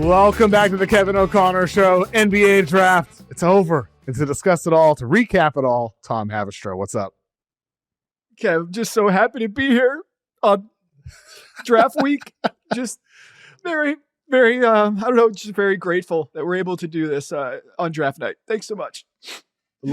Welcome back to the Kevin O'Connor Show. NBA draft. It's over. And to discuss it all, to recap it all, Tom Haberstroh. What's up? Kev, I'm just so happy to be here on draft week. Just very, very, just very grateful that we're able to do this on draft night. Thanks so much.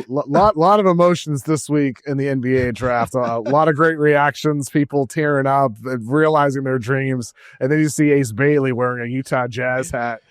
Lot of emotions this week in the NBA draft. A lot of great reactions, people tearing up, realizing their dreams. And then you see Ace Bailey wearing a Utah Jazz hat,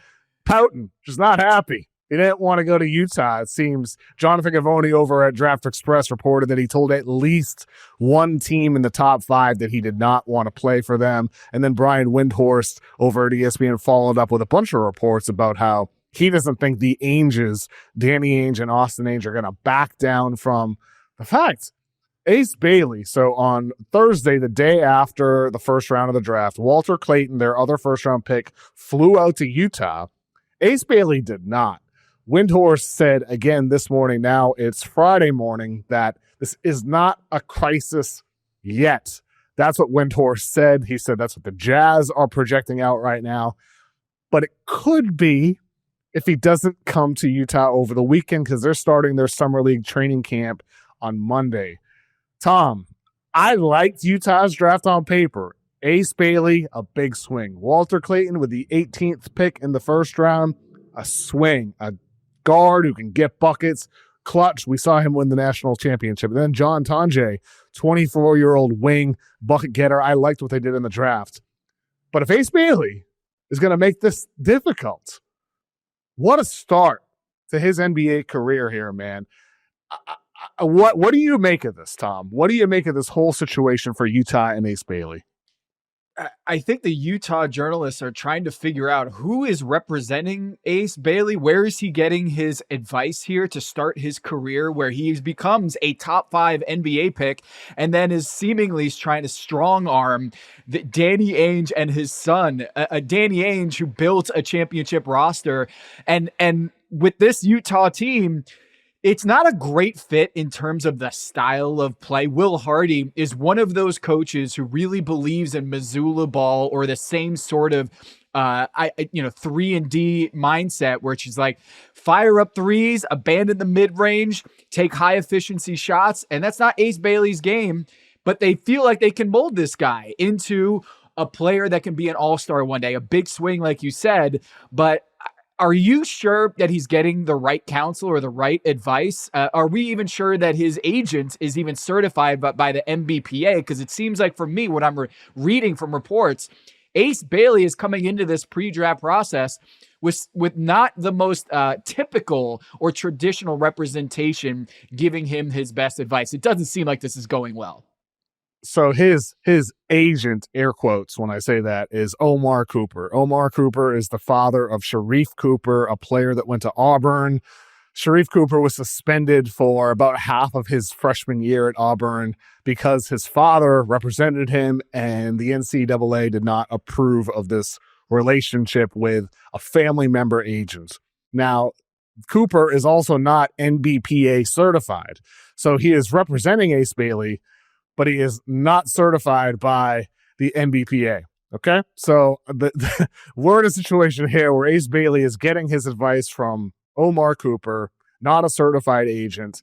pouting, just not happy. He didn't want to go to Utah. It seems Jonathan Gavoni over at Draft Express reported that he told at least one team in the top 5 that he did not want to play for them. And then Brian Windhorst over at ESPN followed up with a bunch of reports about how he doesn't think the Ainges, Danny Ainge and Austin Ainge, are going to back down from the fact. Ace Bailey, so on Thursday, the day after the first round of the draft, Walter Clayton, their other first-round pick, flew out to Utah. Ace Bailey did not. Windhorst said again this morning, now it's Friday morning, that this is not a crisis yet. That's what Windhorst said. He said that's what the Jazz are projecting out right now. But it could be if he doesn't come to Utah over the weekend, because they're starting their summer league training camp on Monday. Tom, I liked Utah's draft on paper. Ace Bailey, a big swing. Walter Clayton with the 18th pick in the first round, a swing. A guard who can get buckets, clutch. We saw him win the national championship. And then John Tonje, 24-year-old wing bucket getter. I liked what they did in the draft. But if Ace Bailey is going to make this difficult, what a start to his NBA career here, man. What do you make of this, Tom? What do you make of this whole situation for Utah and Ace Bailey? I think the Utah journalists are trying to figure out who is representing Ace Bailey. Where is he getting his advice here to start his career, where he becomes a top 5 NBA pick and then is seemingly trying to strong arm Danny Ainge and his son, Danny Ainge, who built a championship roster. And with this Utah team, it's not a great fit in terms of the style of play. Will Hardy is one of those coaches who really believes in Missoula ball, or the same sort of 3-and-D mindset, where she's like, fire up threes, abandon the mid-range, take high efficiency shots. And that's not Ace Bailey's game, but they feel like they can mold this guy into a player that can be an all-star one day, a big swing, like you said. But are you sure that he's getting the right counsel or the right advice? Are we even sure that his agent is even certified by the MBPA? Because it seems like, for me, what I'm reading from reports, Ace Bailey is coming into this pre-draft process with not the most typical or traditional representation giving him his best advice. It doesn't seem like this is going well. So his agent, air quotes when I say that, is Omar Cooper. Omar Cooper is the father of Sharif Cooper, a player that went to Auburn. Sharif Cooper was suspended for about half of his freshman year at Auburn because his father represented him, and the NCAA did not approve of this relationship with a family member agent. Now, Cooper is also not NBPA certifiid, so he is representing Ace Bailey, but he is not certified by the NBPA. Okay? So we're in a situation here where Ace Bailey is getting his advice from Omar Cooper, not a certified agent,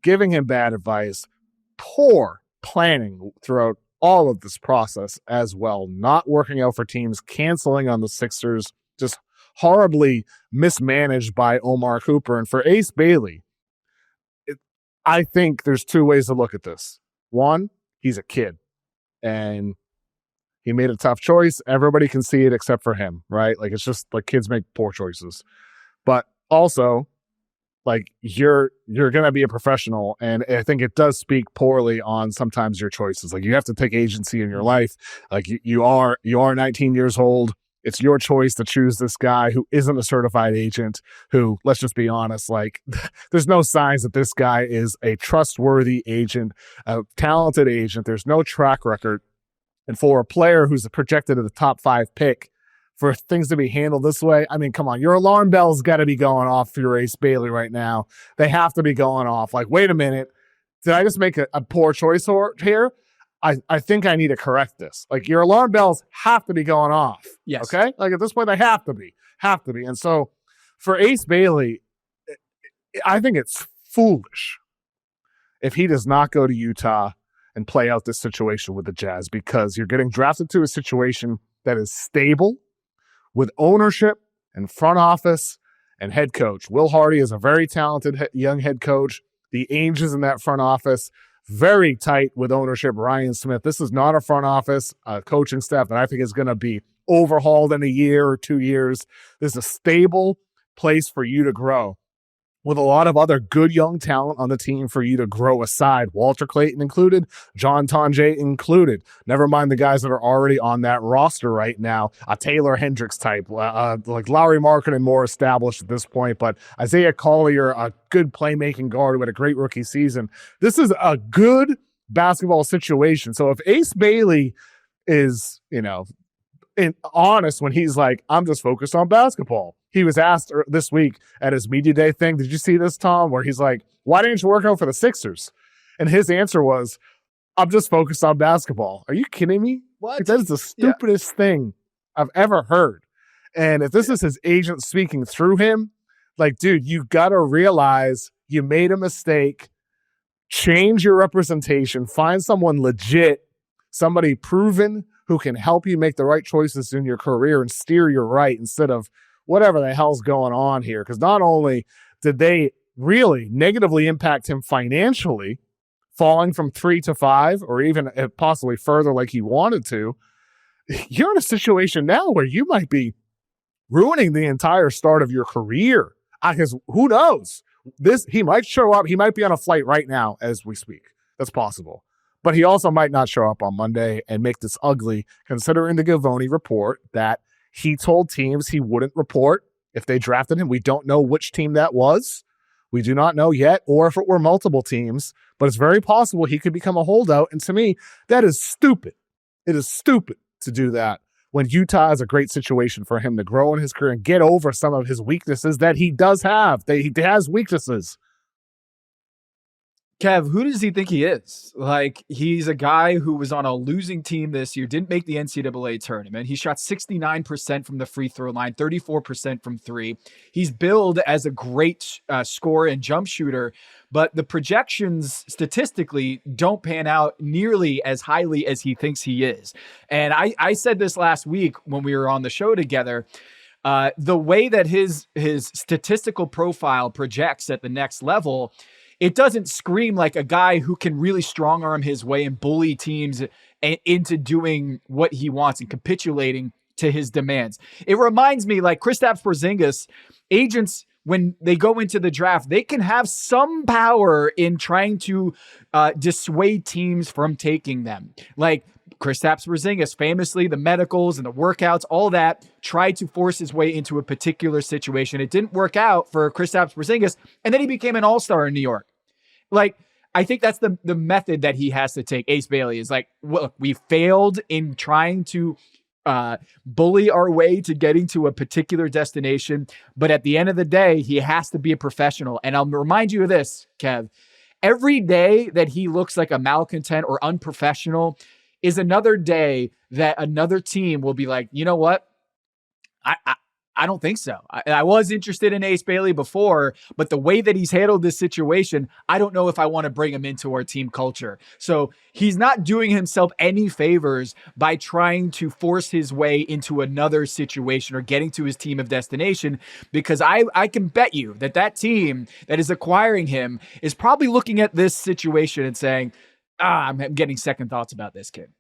giving him bad advice, poor planning throughout all of this process as well, not working out for teams, canceling on the Sixers, just horribly mismanaged by Omar Cooper. And for Ace Bailey, I think there's two ways to look at this. One, he's a kid, and he made a tough choice. Everybody can see it except for him, right? Like, it's just like kids make poor choices. But also, like, you're going to be a professional, and I think it does speak poorly on sometimes your choices. Like, you have to take agency in your life. Like, you are 19 years old. It's your choice to choose this guy who isn't a certified agent, who, let's just be honest, like, there's no signs that this guy is a trustworthy agent, a talented agent. There's no track record. And for a player who's projected at the top 5 pick, for things to be handled this way, I mean, come on, your alarm bell's got to be going off for your Ace Bailey right now. They have to be going off. Like, wait a minute, did I just make a poor choice here? I think I need to correct this. Like, your alarm bells have to be going off. Yes. Okay? Like, at this point, they have to be. Have to be. And so for Ace Bailey, I think it's foolish if he does not go to Utah and play out this situation with the Jazz, because you're getting drafted to a situation that is stable with ownership and front office and head coach. Will Hardy is a very talented young head coach. The ages in that front office, very tight with ownership. Ryan Smith. This is not a front office, coaching staff that I think is going to be overhauled in a year or 2 years. This is a stable place for you to grow, with a lot of other good young talent on the team for you to grow aside. Walter Clayton included, John Tonje included. Never mind the guys that are already on that roster right now. A Taylor Hendricks type, like Lauri Markkanen, more established at this point, but Isaiah Collier, a good playmaking guard who had a great rookie season. This is a good basketball situation. So if Ace Bailey is, honest when he's like, I'm just focused on basketball. He was asked this week at his media day thing, did you see this, Tom, where he's like, why didn't you work out for the Sixers? And his answer was, I'm just focused on basketball. Are you kidding me? What? That is the stupidest thing I've ever heard. And if this is his agent speaking through him, like, dude, you got to realize you made a mistake. Change your representation. Find someone legit, somebody proven who can help you make the right choices in your career and steer you right instead of whatever the hell's going on here. Because not only did they really negatively impact him financially, falling from 3 to 5 or even possibly further like he wanted to, you're in a situation now where you might be ruining the entire start of your career. Because who knows? He might show up. He might be on a flight right now as we speak. That's possible. But he also might not show up on Monday and make this ugly, considering the Gavoni report that he told teams he wouldn't report if they drafted him. We don't know which team that was. We do not know yet, or if it were multiple teams, but it's very possible he could become a holdout. And to me, that is stupid. It is stupid to do that when Utah is a great situation for him to grow in his career and get over some of his weaknesses that he does have. He has weaknesses. Kev, who does he think he is? Like, he's a guy who was on a losing team this year, didn't make the NCAA tournament. He shot 69% from the free throw line, 34% from three. He's billed as a great scorer and jump shooter, but the projections statistically don't pan out nearly as highly as he thinks he is. And I said this last week when we were on the show together. The way that his statistical profile projects at the next level, it doesn't scream like a guy who can really strong arm his way and bully teams into doing what he wants and capitulating to his demands. It reminds me, like Kristaps Porzingis, agents, when they go into the draft, they can have some power in trying to dissuade teams from taking them. Like Kristaps Porzingis, famously, the medicals and the workouts, all that, tried to force his way into a particular situation. It didn't work out for Kristaps Porzingis, and then he became an all-star in New York. Like, I think that's the method that he has to take. Ace Bailey is like, look, we failed in trying to bully our way to getting to a particular destination, but at the end of the day, he has to be a professional. And I'll remind you of this, Kev. Every day that he looks like a malcontent or unprofessional is another day that another team will be like, you know what? I don't think so. I was interested in Ace Bailey before, but the way that he's handled this situation, I don't know if I want to bring him into our team culture. So he's not doing himself any favors by trying to force his way into another situation or getting to his team of destination, because I can bet you that team that is acquiring him is probably looking at this situation and saying, I'm getting second thoughts about this kid.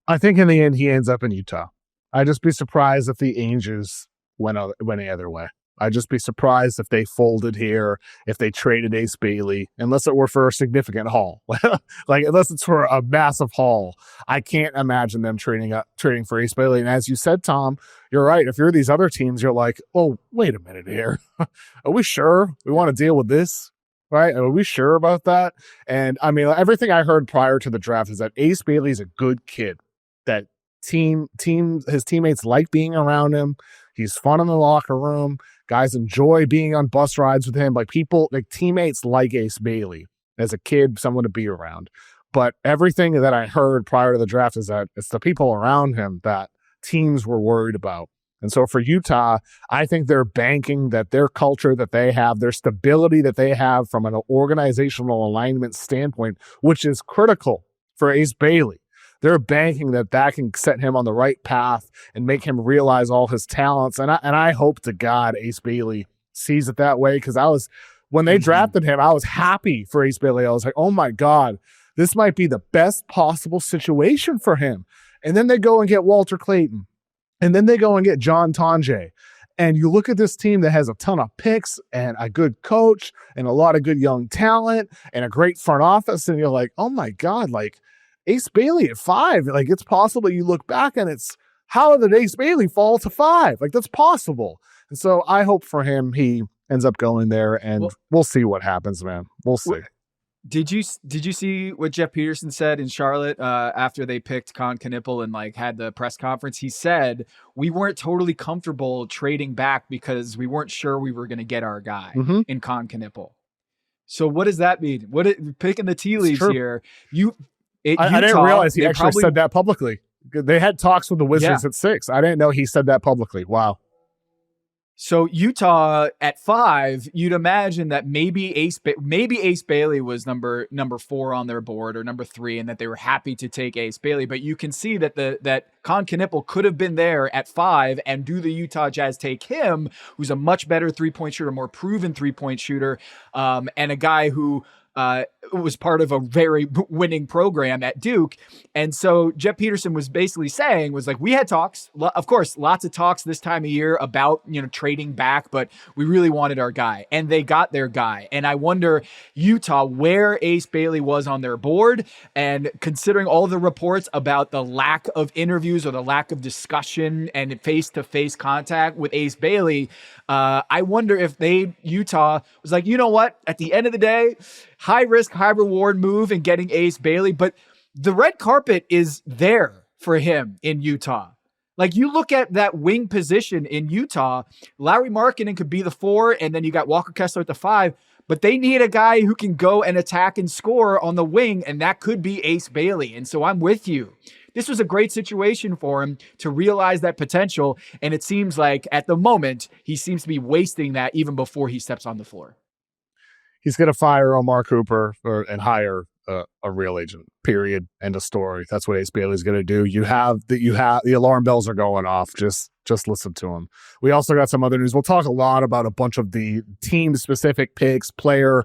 I think in the end, he ends up in Utah. I'd just be surprised if the Angels went the other way. I'd just be surprised if they folded here, if they traded Ace Bailey, unless it were for a significant haul. Like, unless it's for a massive haul. I can't imagine them trading for Ace Bailey. And as you said, Tom, you're right. If you're these other teams, you're like, oh, wait a minute here. Are we sure we want to deal with this? Right? Are we sure about that? And I mean, everything I heard prior to the draft is that Ace Bailey is a good kid, that his teammates like being around him. He's fun in the locker room. Guys enjoy being on bus rides with him. Like, teammates like Ace Bailey as a kid, someone to be around. But everything that I heard prior to the draft is that it's the people around him that teams were worried about. And so for Utah, I think they're banking that their culture that they have, their stability that they have from an organizational alignment standpoint, which is critical for Ace Bailey. They're banking that can set him on the right path and make him realize all his talents. And I hope to God Ace Bailey sees it that way, because when they drafted him, I was happy for Ace Bailey. I was like, oh my God, this might be the best possible situation for him. And then they go and get Walter Clayton. And then they go and get John Tonje. And you look at this team that has a ton of picks and a good coach and a lot of good young talent and a great front office. And you're like, oh my God, like Ace Bailey at 5. Like, it's possible you look back and it's, how did Ace Bailey fall to 5? Like, that's possible. And so I hope for him he ends up going there, and we'll see what happens, man. We'll see. Did you see what Jeff Peterson said in Charlotte after they picked Con Knipple and like had the press conference? He said, we weren't totally comfortable trading back because we weren't sure we were going to get our guy in Con Knipple. So what does that mean? Picking the tea leaves here? I didn't realize he actually said that publicly. They had talks with the Wizards at 6. I didn't know he said that publicly. Wow. So Utah at 5, you'd imagine that maybe Ace Bailey was number 4 on their board, or number 3, and that they were happy to take Ace Bailey. But you can see that that Con Knipple could have been there at 5, and do the Utah Jazz take him, who's a much better 3-point shooter, more proven 3-point shooter, and a guy who was part of a very winning program at Duke. And so Jeff Peterson was basically saying, was like, we had talks, of course, lots of talks this time of year about, trading back, but we really wanted our guy, and they got their guy. And I wonder, Utah, where Ace Bailey was on their board, and considering all the reports about the lack of interviews or the lack of discussion and face-to-face contact with Ace Bailey, I wonder if Utah was like, you know what, at the end of the day, high risk, high reward move in getting Ace Bailey, but the red carpet is there for him in Utah. Like, you look at that wing position in Utah, Lauri Markkanen could be the 4, and then you got Walker Kessler at the 5, but they need a guy who can go and attack and score on the wing, and that could be Ace Bailey. And so I'm with you. This was a great situation for him to realize that potential, and it seems like at the moment, he seems to be wasting that even before he steps on the floor. He's going to fire Omar Cooper and hire a real agent, period. End of story. That's what Ace Bailey's going to do. The alarm bells are going off. Just listen to him. We also got some other news. We'll talk a lot about a bunch of the team-specific picks, player,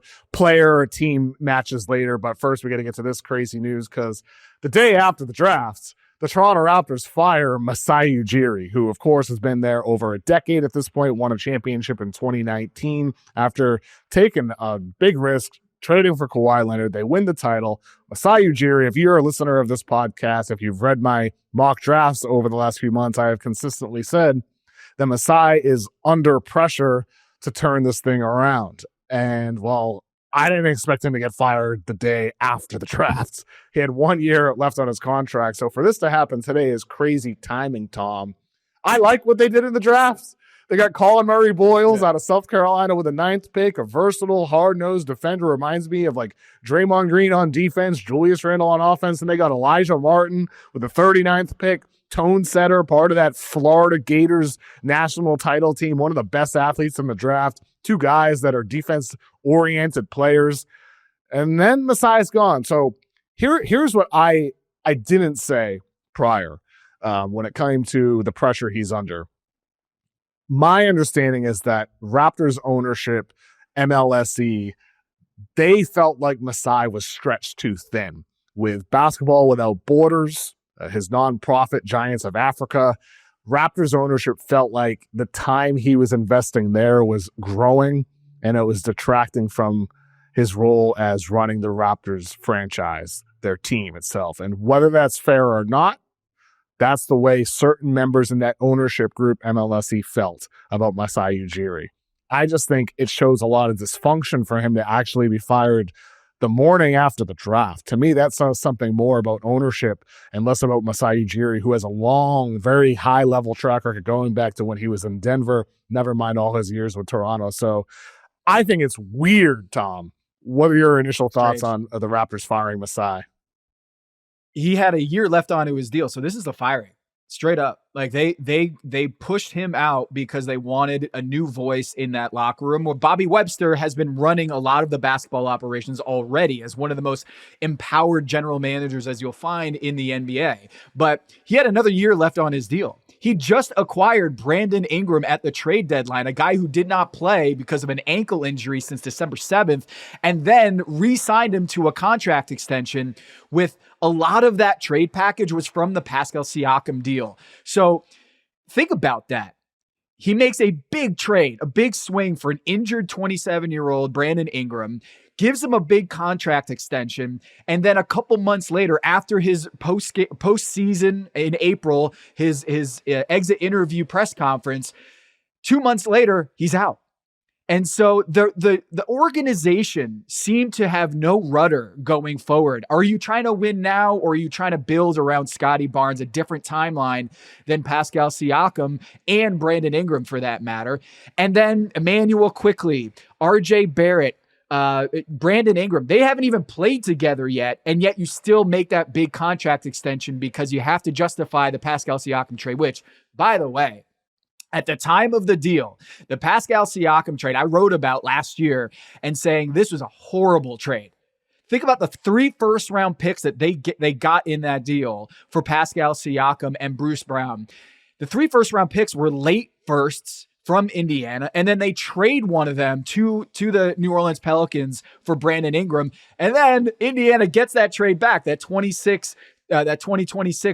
team matches later. But first, we got to get to this crazy news, because the day after the draft, the Toronto Raptors fire Masai Ujiri, who, of course, has been there over a decade at this point, won a championship in 2019 after taking a big risk, trading for Kawhi Leonard. They win the title. Masai Ujiri, if you're a listener of this podcast, if you've read my mock drafts over the last few months, I have consistently said that Masai is under pressure to turn this thing around. And, well, I didn't expect him to get fired the day after the draft. He had 1 year left on his contract. So for this to happen today is crazy timing, Tom. I like what they did in the drafts. They got Colin Murray Boyles out of South Carolina with a 9th pick, a versatile, hard-nosed defender. Reminds me of like Draymond Green on defense, Julius Randle on offense. And they got Elijah Martin with a 39th pick, tone setter, part of that Florida Gators national title team, one of the best athletes in the draft. 2 guys that are defense-oriented players. And then Masai's gone. So here's what I didn't say prior when it came to the pressure he's under. My understanding is that Raptors ownership, MLSE, they felt like Masai was stretched too thin. With Basketball Without Borders, his nonprofit Giants of Africa, Raptors ownership felt like the time he was investing there was growing, and it was detracting from his role as running the Raptors franchise, their team itself. And whether that's fair or not, that's the way certain members in that ownership group, MLSE, felt about Masai Ujiri. I just think it shows a lot of dysfunction for him to actually be fired the morning after the draft. To me, that says something more about ownership and less about Masai Ujiri, who has a long, very high-level track record going back to when he was in Denver, never mind all his years with Toronto. So I think it's weird, Tom. What are your initial thoughts on the Raptors firing Masai? he had a year left onto his deal. So this is the firing. Straight up. Like they pushed him out because they wanted a new voice in that locker room, where Bobby Webster has been running a lot of the basketball operations already as one of the most empowered general managers as you'll find in the NBA. But he had another year left on his deal. He just acquired Brandon Ingram at the trade deadline, a guy who did not play because of an ankle injury since December 7th, and then re-signed him to a contract extension with a lot of that trade package was from the Pascal Siakam deal. So think about that. He makes a big trade, a big swing for an injured 27-year-old Brandon Ingram, gives him a big contract extension, and then a couple months later, after his postseason in April, his exit interview press conference, 2 months later, he's out. And so the organization seemed to have no rudder going forward. Are you trying to win now, or are you trying to build around Scotty Barnes, a different timeline than Pascal Siakam and Brandon Ingram for that matter? And then Emmanuel Quickley, RJ Barrett, Brandon Ingram, they haven't even played together yet, and yet you still make that big contract extension because you have to justify the Pascal Siakam trade, which, by the way, at the time of the deal, the Pascal Siakam trade, I wrote about last year and saying this was a horrible trade. Think about the 3 first-round picks that they got in that deal for Pascal Siakam and Bruce Brown. The 3 first-round picks were late firsts from Indiana, and then they trade one of them to the New Orleans Pelicans for Brandon Ingram, and then Indiana gets that trade back, that 2026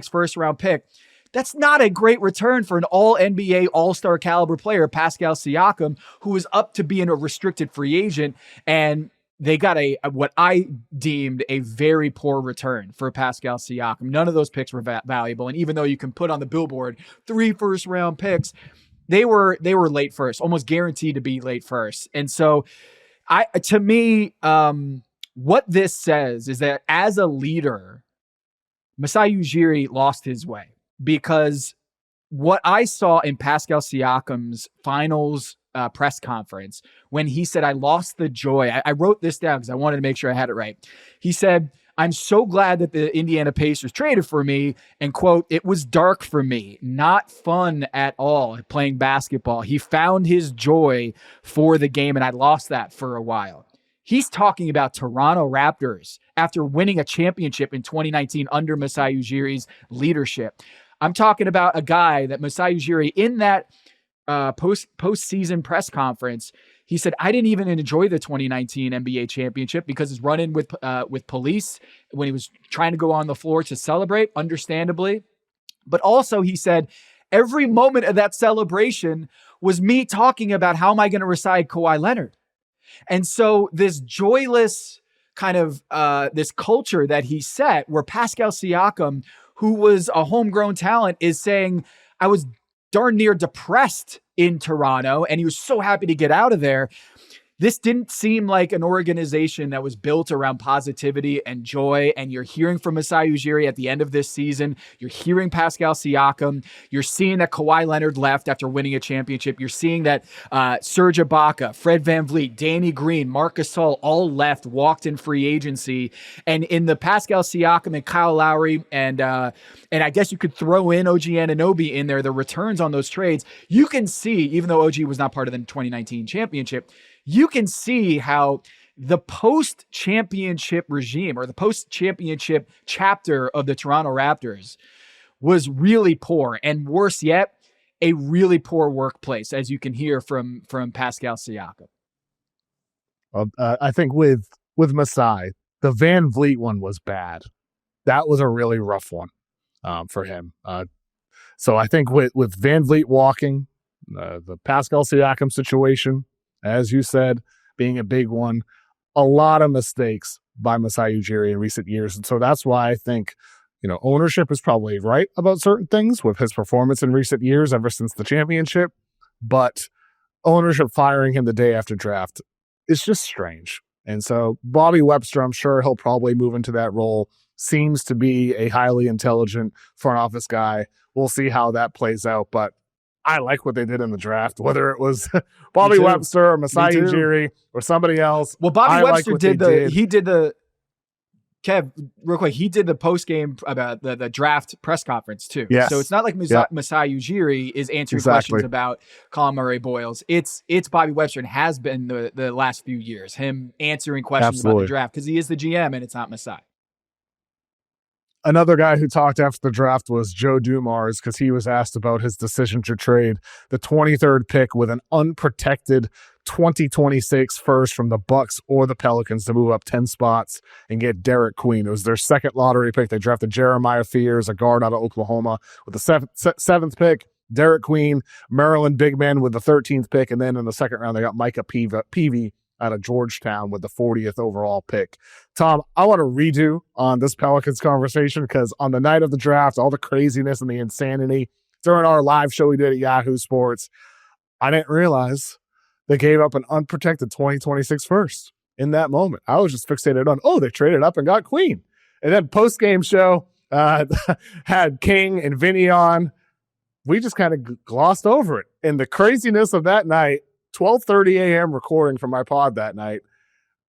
first-round pick. That's not a great return for an all-NBA, all-star caliber player, Pascal Siakam, who was up to being a restricted free agent, and they got what I deemed a very poor return for Pascal Siakam. None of those picks were valuable, and even though you can put on the billboard 3 first-round picks, they were late first, almost guaranteed to be late first. And so, to me, what this says is that as a leader, Masai Ujiri lost his way. Because what I saw in Pascal Siakam's finals press conference, when he said, I lost the joy, I wrote this down because I wanted to make sure I had it right. He said, I'm so glad that the Indiana Pacers traded for me, and quote, it was dark for me, not fun at all playing basketball. He found his joy for the game, and I lost that for a while. He's talking about Toronto Raptors after winning a championship in 2019 under Masai Ujiri's leadership. I'm talking about a guy that Masai Ujiri, in that postseason press conference, he said, I didn't even enjoy the 2019 NBA championship because his run-in with police when he was trying to go on the floor to celebrate, understandably. But also he said, every moment of that celebration was me talking about how am I going to recite Kawhi Leonard. And so this joyless kind of this culture that he set, where Pascal Siakam, who was a homegrown talent, is saying, I was darn near depressed in Toronto, and he was so happy to get out of there. This didn't seem like an organization that was built around positivity and joy. And you're hearing from Masai Ujiri at the end of this season. You're hearing Pascal Siakam. You're seeing that Kawhi Leonard left after winning a championship. You're seeing that Serge Ibaka, Fred VanVleet, Danny Green, Marc Gasol all left, walked in free agency. And in the Pascal Siakam and Kyle Lowry, and I guess you could throw in OG Anunoby in there, the returns on those trades, you can see, even though OG was not part of the 2019 championship, you can see how the post-championship regime, or the post-championship chapter of the Toronto Raptors, was really poor, and worse yet, a really poor workplace, as you can hear from Pascal Siakam. Well, I think with Masai, the Van Vliet one was bad. That was a really rough one for him. So I think with Van Vliet walking, the Pascal Siakam situation, as you said, being a big one, a lot of mistakes by Masai Ujiri in recent years. And so that's why I think, ownership is probably right about certain things with his performance in recent years ever since the championship. But ownership firing him the day after draft is just strange. And so Bobby Webster, I'm sure he'll probably move into that role, seems to be a highly intelligent front office guy. We'll see how that plays out. But I like what they did in the draft, whether it was Bobby Webster or Masai Ujiri or somebody else. Well, Bobby Webster did the Kev, real quick, he did the post game about the draft press conference too. Yes. So it's not like Masai Ujiri is answering questions about Colin Murray-Boyles. It's Bobby Webster, and has been the last few years, him answering questions about the draft, because he is the GM and it's not Masai. Another guy who talked after the draft was Joe Dumars, because he was asked about his decision to trade the 23rd pick with an unprotected 2026 first from the Bucks or the Pelicans to move up 10 spots and get Derik Queen. It was their second lottery pick. They drafted Jeremiah Fears, a guard out of Oklahoma, with the seventh pick. Derik Queen, Maryland big man with the 13th pick. And then in the second round, they got Micah Peavy out of Georgetown with the 40th overall pick. Tom, I want to redo on this Pelicans conversation, because on the night of the draft, all the craziness and the insanity during our live show we did at Yahoo Sports, I didn't realize they gave up an unprotected 2026 first in that moment. I was just fixated on, they traded up and got Queen. And then post-game show had King and Vinny on. We just kind of glossed over it. And the craziness of that night, 12:30 a.m. recording for my pod that night,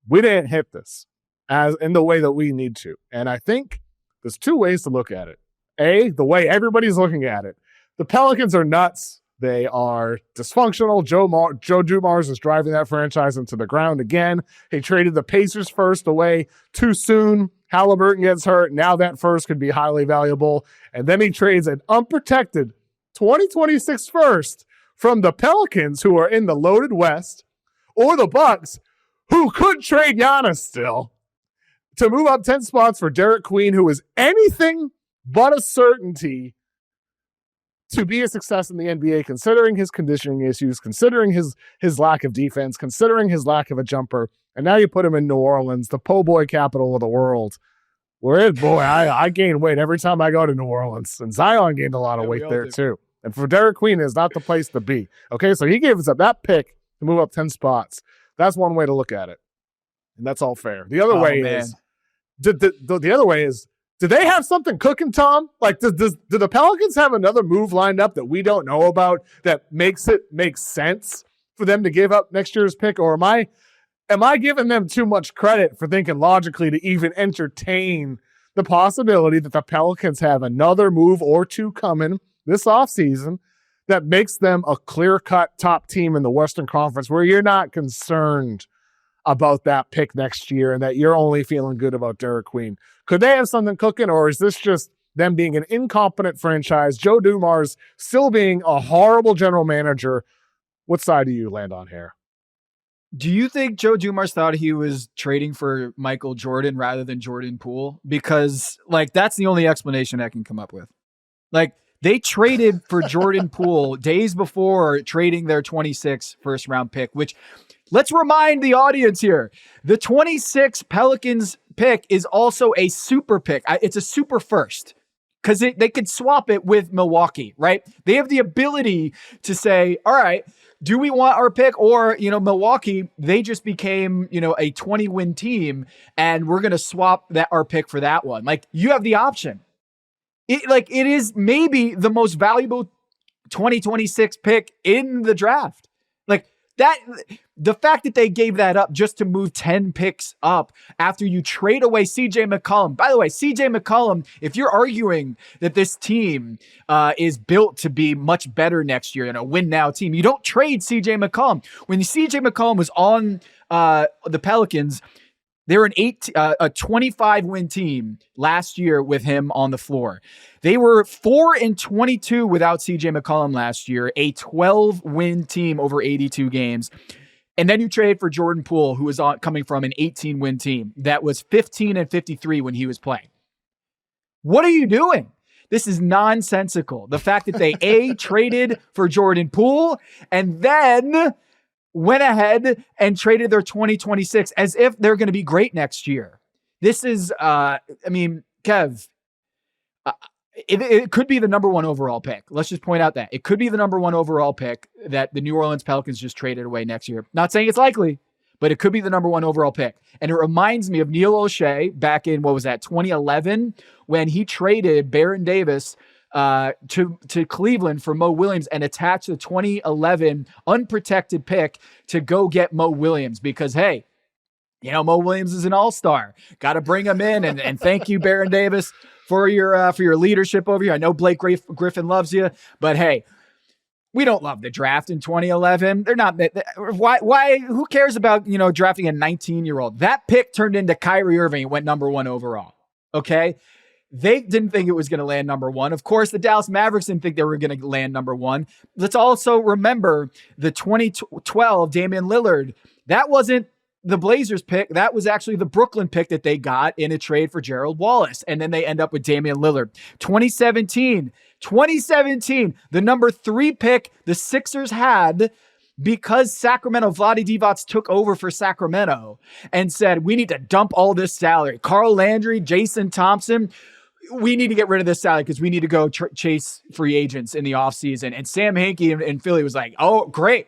we didn't hit this as in the way that we need to. And I think there's two ways to look at it. A, the way everybody's looking at it. The Pelicans are nuts. They are dysfunctional. Joe Dumars is driving that franchise into the ground again. He traded the Pacers first away too soon. Halliburton gets hurt. Now that first could be highly valuable. And then he trades an unprotected 2026 first from the Pelicans, who are in the loaded West, or the Bucks, who could trade Giannis still, to move up 10 spots for Derik Queen, who is anything but a certainty to be a success in the NBA, considering his conditioning issues, considering his lack of defense, considering his lack of a jumper. And now you put him in New Orleans, the po' boy capital of the world. Where, boy, I gain weight every time I go to New Orleans. And Zion gained a lot of weight there, too. And for Derik Queen, is not the place to be. Okay, so he gave us up that pick to move up 10 spots. That's one way to look at it. And that's all fair. The other way is, the other way is, do they have something cooking, Tom? Like, do the Pelicans have another move lined up that we don't know about that makes it make sense for them to give up next year's pick? Or am I giving them too much credit for thinking logically to even entertain the possibility that the Pelicans have another move or two coming this offseason that makes them a clear-cut top team in the Western Conference, where you're not concerned about that pick next year and that you're only feeling good about Derik Queen? Could they have something cooking, or is this just them being an incompetent franchise, Joe Dumars still being a horrible general manager? What side do you land on here? Do you think Joe Dumars thought he was trading for Michael Jordan rather than Jordan Poole? Because, that's the only explanation I can come up with. They traded for Jordan Poole days before trading their 26 first-round pick, which, let's remind the audience here, the 26 Pelicans pick is also a super pick. It's a super first, because they could swap it with Milwaukee, right? They have the ability to say, all right, do we want our pick? Or, Milwaukee, they just became, a 20-win team, and we're going to swap our pick for that one. You have the option. It is maybe the most valuable 2026 pick in the draft. The fact that they gave that up just to move 10 picks up after you trade away CJ McCollum. By the way, CJ McCollum, if you're arguing that this team is built to be much better next year than a win now team, you don't trade CJ McCollum. When CJ McCollum was on the Pelicans, they were a 25-win team last year with him on the floor. They were 4-22 without CJ McCollum last year, a 12-win team over 82 games. And then you trade for Jordan Poole, who was coming from an 18-win team that was 15-53 when he was playing. What are you doing? This is nonsensical. The fact that they traded for Jordan Poole and then went ahead and traded their 2026 as if they're going to be great next year. This is, Kev, it could be the number one overall pick. Let's just point out that it could be the number one overall pick that the New Orleans Pelicans just traded away next year. Not saying it's likely, but it could be the number one overall pick. And it reminds me of Neil O'Shea back in, 2011, when he traded Baron Davis to Cleveland for Mo Williams and attached the 2011 unprotected pick to go get Mo Williams because, hey, Mo Williams is an all-star. Got to bring him in. And thank you, Baron Davis, for your leadership over here. I know Blake Griffin loves you, but hey, we don't love the draft in 2011. They're not. Why? Who cares about, drafting a 19-year-old? That pick turned into Kyrie Irving and went number 1 overall. Okay. They didn't think it was going to land number 1. Of course, the Dallas Mavericks didn't think they were going to land number 1. Let's also remember the 2012 Damian Lillard. That wasn't the Blazers pick. That was actually the Brooklyn pick that they got in a trade for Gerald Wallace. And then they end up with Damian Lillard. 2017, the number 3 pick the Sixers had because Sacramento, Vlade Divac took over for Sacramento and said, we need to dump all this salary. Carl Landry, Jason Thompson, we need to get rid of this salary because we need to go chase free agents in the offseason. And Sam Hinkie in Philly was like, oh, great.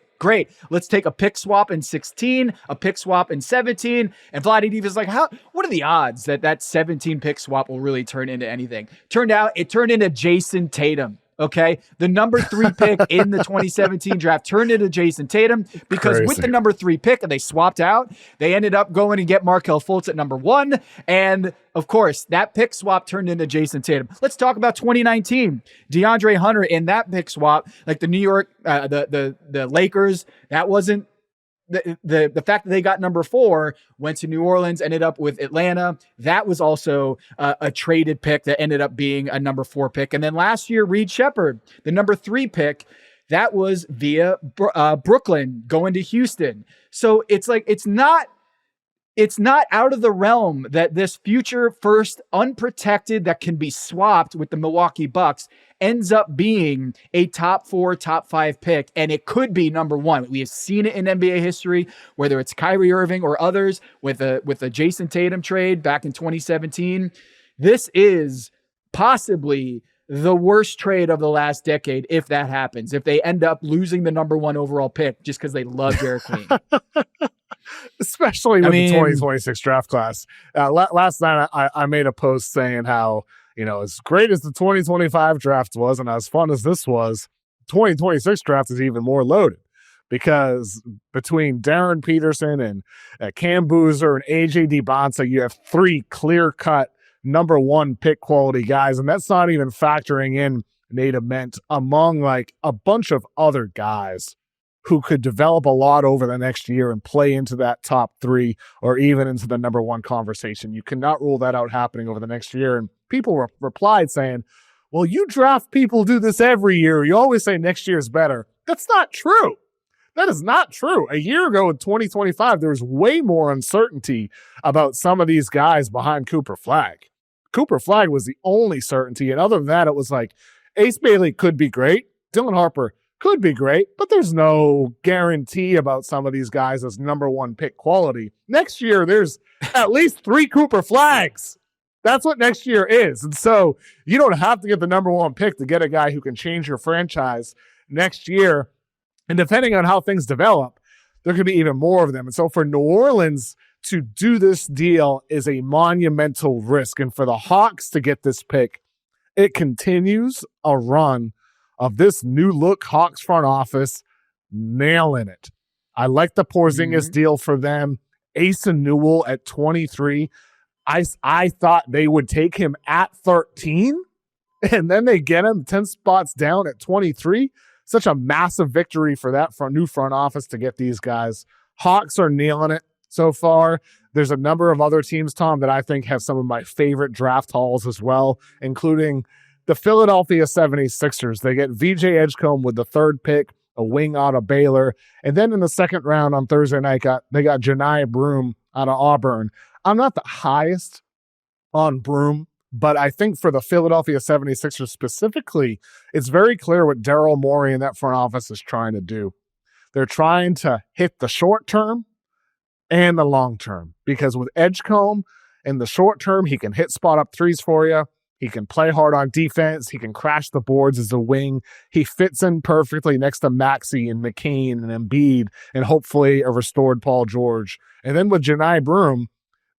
Let's take a pick swap in 16, a pick swap in 17. And Vlade Divac is like, what are the odds that 17 pick swap will really turn into anything? Turned out it turned into Jason Tatum. Okay. The number 3 pick in the 2017 draft turned into Jason Tatum because with the number 3 pick and they swapped out, they ended up going and get Markelle Fultz at number 1. And of course, that pick swap turned into Jason Tatum. Let's talk about 2019. DeAndre Hunter in that pick swap, like the New York, the Lakers, that wasn't the fact that they got number 4, went to New Orleans, ended up with Atlanta. That was also a traded pick that ended up being a number 4 pick. And then last year, Reed Shepherd, the number 3 pick, that was via Brooklyn going to Houston. So it's like, it's not out of the realm that this future first unprotected that can be swapped with the Milwaukee Bucks ends up being a top 4, top 5 pick. And it could be number 1. We have seen it in NBA history, whether it's Kyrie Irving or others with a Jason Tatum trade back in 2017. This is possibly the worst trade of the last decade if that happens, if they end up losing the number 1 overall pick just because they love Derik Queen. Especially with the 2026 draft class. Last night, I made a post saying how, as great as the 2025 draft was and as fun as this was, 2026 draft is even more loaded because between Darren Peterson and Cam Boozer and AJ DeBonta, you have 3 clear-cut number 1 pick quality guys, and that's not even factoring in Nate Ament among like a bunch of other guys who could develop a lot over the next year and play into that top 3 or even into the number 1 conversation. You cannot rule that out happening over the next year. And people replied saying, well, you draft people do this every year. You always say next year is better. That's not true. That is not true. A year ago in 2025, there was way more uncertainty about some of these guys behind Cooper Flagg. Cooper Flagg was the only certainty. And other than that, it was like Ace Bailey could be great. Dylan Harper could be great, but there's no guarantee about some of these guys as number 1 pick quality. Next year, there's at least 3 Cooper Flaggs. That's what next year is. And so you don't have to get the number 1 pick to get a guy who can change your franchise next year. And depending on how things develop, there could be even more of them. And so for New Orleans to do this deal is a monumental risk. And for the Hawks to get this pick, it continues a run of this new look Hawks front office nailing it. I like the Porzingis deal for them. Asa Newell at 23. I thought they would take him at 13, and then they get him 10 spots down at 23. Such a massive victory for that new front office to get these guys. Hawks are nailing it so far. There's a number of other teams, Tom, that I think have some of my favorite draft hauls as well, including the Philadelphia 76ers. They get VJ Edgecombe with the 3rd pick, a wing out of Baylor. And then in the 2nd round on Thursday night, they got Janai Broome out of Auburn. I'm not the highest on Broome, but I think for the Philadelphia 76ers specifically, it's very clear what Daryl Morey and that front office is trying to do. They're trying to hit the short term and the long term, because with Edgecombe in the short term, he can hit spot up threes for you. He can play hard on defense. He can crash the boards as a wing. He fits in perfectly next to Maxey and McCain and Embiid and hopefully a restored Paul George. And then with Janai Broome,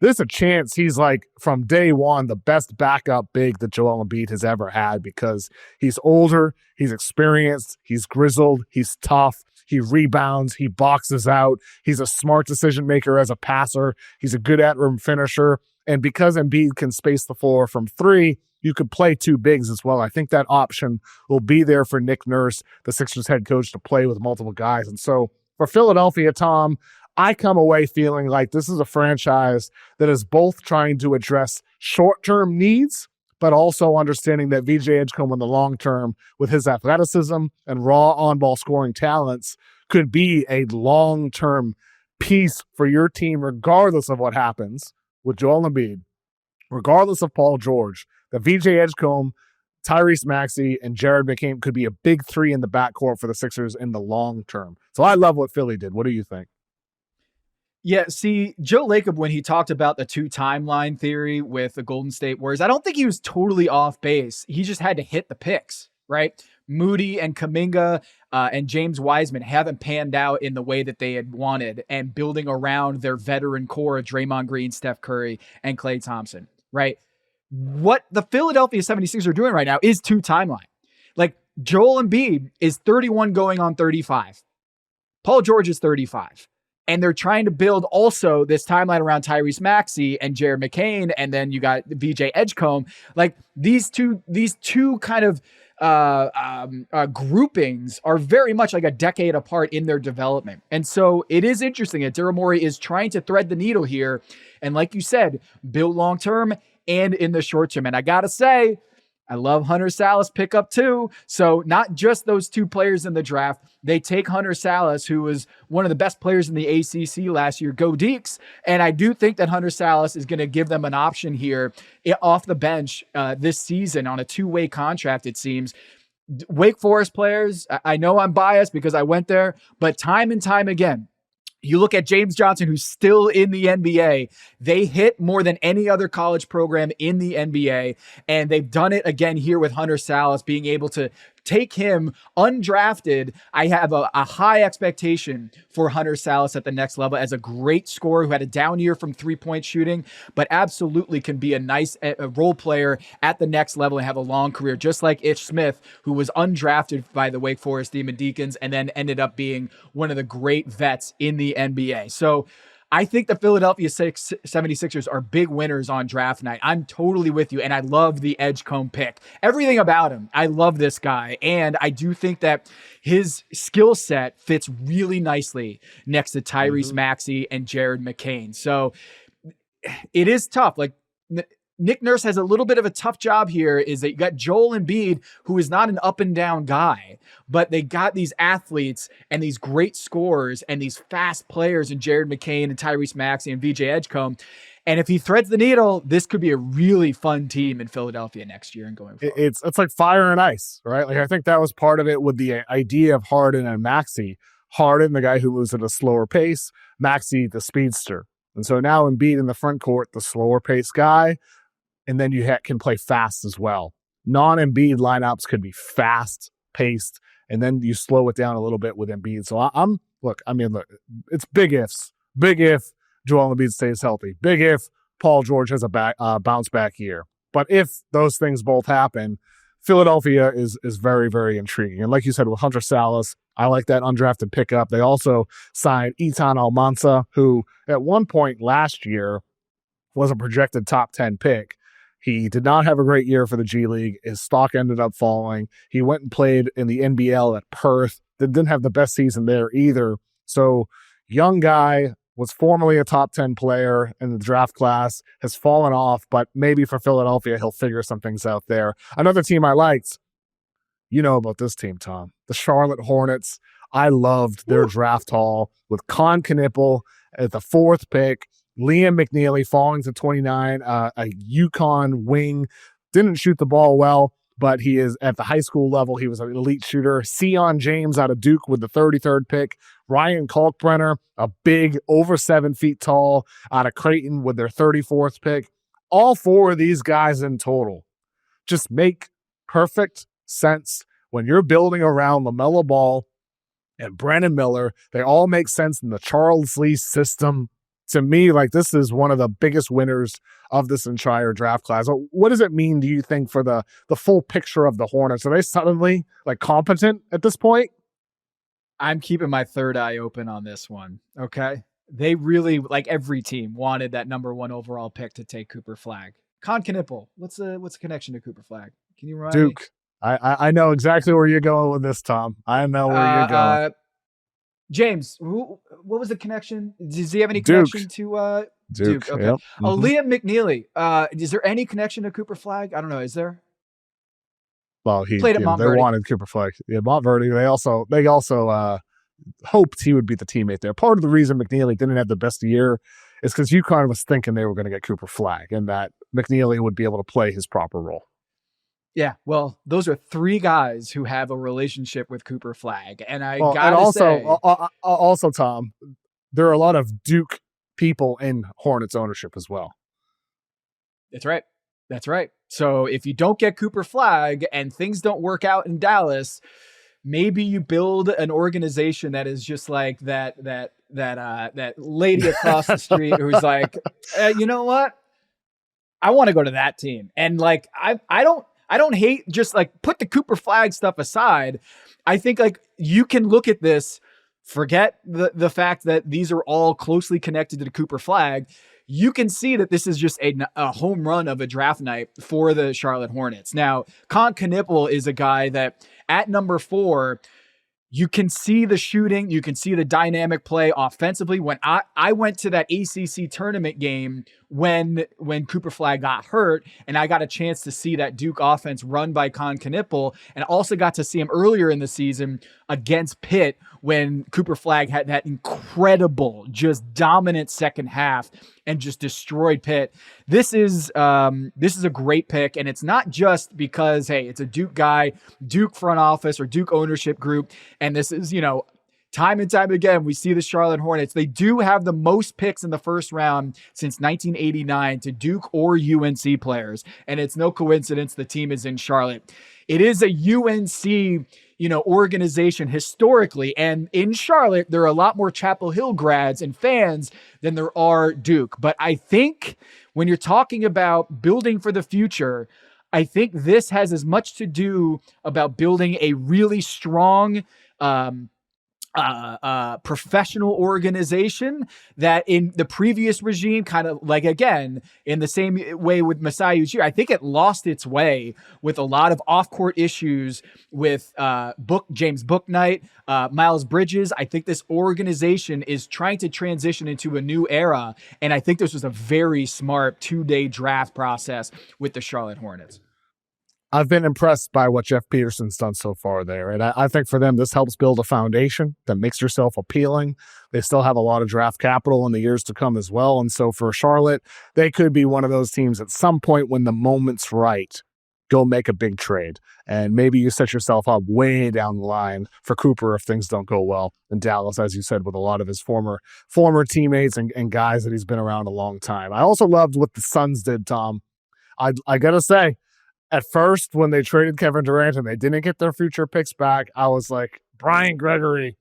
there's a chance he's like from day one the best backup big that Joel Embiid has ever had because he's older, he's experienced, he's grizzled, he's tough. He rebounds. He boxes out. He's a smart decision maker as a passer. He's a good at-rim finisher. And because Embiid can space the floor from three, you could play two bigs as well. I think that option will be there for Nick Nurse, the Sixers head coach, to play with multiple guys. And so for Philadelphia, Tom, I come away feeling like this is a franchise that is both trying to address short-term needs, but also understanding that VJ Edgecombe in the long term, with his athleticism and raw on-ball scoring talents, could be a long-term piece for your team, regardless of what happens with Joel Embiid, regardless of Paul George. That VJ Edgecombe, Tyrese Maxey, and Jared McCain could be a big three in the backcourt for the Sixers in the long term. So I love what Philly did. What do you think? Yeah, see, Joe Lacob, when he talked about the two timeline theory with the Golden State Warriors, I don't think he was totally off base. He just had to hit the picks, right? Moody and Kuminga and James Wiseman haven't panned out in the way that they had wanted, and building around their veteran core of Draymond Green, Steph Curry, and Klay Thompson, right? What the Philadelphia 76ers are doing right now is two timeline. Like, Joel Embiid is 31 going on 35. Paul George is 35. And they're trying to build also this timeline around Tyrese Maxey and Jared McCain, and then you got VJ Edgecombe. Like, these two kind of groupings are very much like a decade apart in their development. And so it is interesting that Daryl Morey is trying to thread the needle here. And like you said, build long-term and in the short term. And I got to say, I love Hunter Salas pickup too. So not just those two players in the draft. They take Hunter Salas, who was one of the best players in the ACC last year. Go Deeks. And I do think that Hunter Salas is going to give them an option here off the bench this season on a two-way contract, it seems. Wake Forest players, I know I'm biased because I went there, but time and time again, you look at James Johnson, who's still in the NBA. They hit more than any other college program in the NBA. And they've done it again here with Hunter Salas, being able to take him undrafted. I have a high expectation for Hunter Salas at the next level as a great scorer who had a down year from three-point shooting, but absolutely can be a nice role player at the next level and have a long career, just like Ish Smith, who was undrafted by the Wake Forest Demon Deacons and then ended up being one of the great vets in the NBA. So I think the Philadelphia 76ers are big winners on draft night. I'm totally with you, and I love the Edgecombe pick. Everything about him, I love this guy, and I do think that his skill set fits really nicely next to Tyrese Maxey and Jared McCain. So it is tough. Like, Nick Nurse has a little bit of a tough job here, is that you got Joel Embiid, who is not an up and down guy, but they got these athletes and these great scorers and these fast players in Jared McCain and Tyrese Maxey and VJ Edgecombe. And if he threads the needle, this could be a really fun team in Philadelphia next year and going forward. It's like fire and ice, right? Like, I think that was part of it with the idea of Harden and Maxey. Harden, the guy who moves at a slower pace, Maxey, the speedster. And so now Embiid in the front court, the slower pace guy. And then you can play fast as well. Non-Embiid lineups could be fast-paced, and then you slow it down a little bit with Embiid. So look, it's big ifs. Big if Joel Embiid stays healthy. Big if Paul George has a bounce-back year. But if those things both happen, Philadelphia is very, very intriguing. And like you said, with Hunter Salas, I like that undrafted pickup. They also signed Etan Almansa, who at one point last year was a projected top 10 pick. He did not have a great year for the G League. His stock ended up falling. He went and played in the NBL at Perth. Didn't have the best season there either. So, young guy, was formerly a top 10 player in the draft class, has fallen off, but maybe for Philadelphia, he'll figure some things out there. Another team I liked, you know about this team, Tom, the Charlotte Hornets. I loved their draft haul with Con Knippel at the 4th pick. Liam McNeely falling to 29, a UConn wing, didn't shoot the ball well, but he is at the high school level. He was an elite shooter. Sion James out of Duke with the 33rd pick. Ryan Kalkbrenner, a big, over 7 feet tall, out of Creighton with their 34th pick. All 4 of these guys in total just make perfect sense when you're building around LaMelo Ball and Brandon Miller. They all make sense in the Charles Lee system. To me, like, this is one of the biggest winners of this entire draft class. What does it mean, do you think, for the full picture of the Hornets? Are they suddenly, like, competent at this point? I'm keeping my third eye open on this one. Okay. They really, like every team, wanted that number 1 overall pick to take Cooper Flagg. Con Knipple, what's the connection to Cooper Flagg? Can you remind me? Duke. I know exactly where you're going with this, Tom. I know where you're going. James, what was the connection? Does he have any connection to Duke? Okay. Yep. Liam McNeely. Is there any connection to Cooper Flagg? I don't know. Is there? Well, he played at Montverde. They wanted Cooper Flagg. Yeah, Montverde. They also hoped he would be the teammate there. Part of the reason McNeely didn't have the best year is because UConn was thinking they were going to get Cooper Flagg and that McNeely would be able to play his proper role. Yeah, well, those are 3 guys who have a relationship with Cooper Flagg, and also, Tom, there are a lot of Duke people in Hornets ownership as well. That's right. So if you don't get Cooper Flagg and things don't work out in Dallas, maybe you build an organization that is just like that lady across the street who's like, you know what? I want to go to that team. And like, I don't hate, just like put the Cooper Flagg stuff aside. I think like you can look at this, forget the fact that these are all closely connected to the Cooper Flagg. You can see that this is just a home run of a draft night for the Charlotte Hornets. Now, Con Knipple is a guy that at number 4, you can see the shooting. You can see the dynamic play offensively. When I went to that ACC tournament game when Cooper Flagg got hurt, and I got a chance to see that Duke offense run by Con Knipple, and also got to see him earlier in the season against Pitt when Cooper Flagg had that incredible, just dominant second half and just destroyed Pitt. This is a great pick, and it's not just because, hey, it's a Duke guy, Duke front office or Duke ownership group, and this is, time and time again, we see the Charlotte Hornets. They do have the most picks in the first round since 1989 to Duke or UNC players, and it's no coincidence the team is in Charlotte. It is a UNC organization historically. And in Charlotte, there are a lot more Chapel Hill grads and fans than there are Duke. But I think when you're talking about building for the future, I think this has as much to do about building a really strong, professional organization that in the previous regime, kind of like, again, in the same way with Masai Ujiri, I think it lost its way with a lot of off-court issues with James Bouknight, Miles Bridges. I think this organization is trying to transition into a new era, and I think this was a very smart 2-day draft process with the Charlotte Hornets. I've been impressed by what Jeff Peterson's done so far there. And I think for them, this helps build a foundation that makes yourself appealing. They still have a lot of draft capital in the years to come as well. And so for Charlotte, they could be one of those teams at some point when the moment's right, go make a big trade. And maybe you set yourself up way down the line for Cooper if things don't go well in Dallas, as you said, with a lot of his former teammates and guys that he's been around a long time. I also loved what the Suns did, Tom. I got to say, at first, when they traded Kevin Durant and they didn't get their future picks back, I was like, Brian Gregory,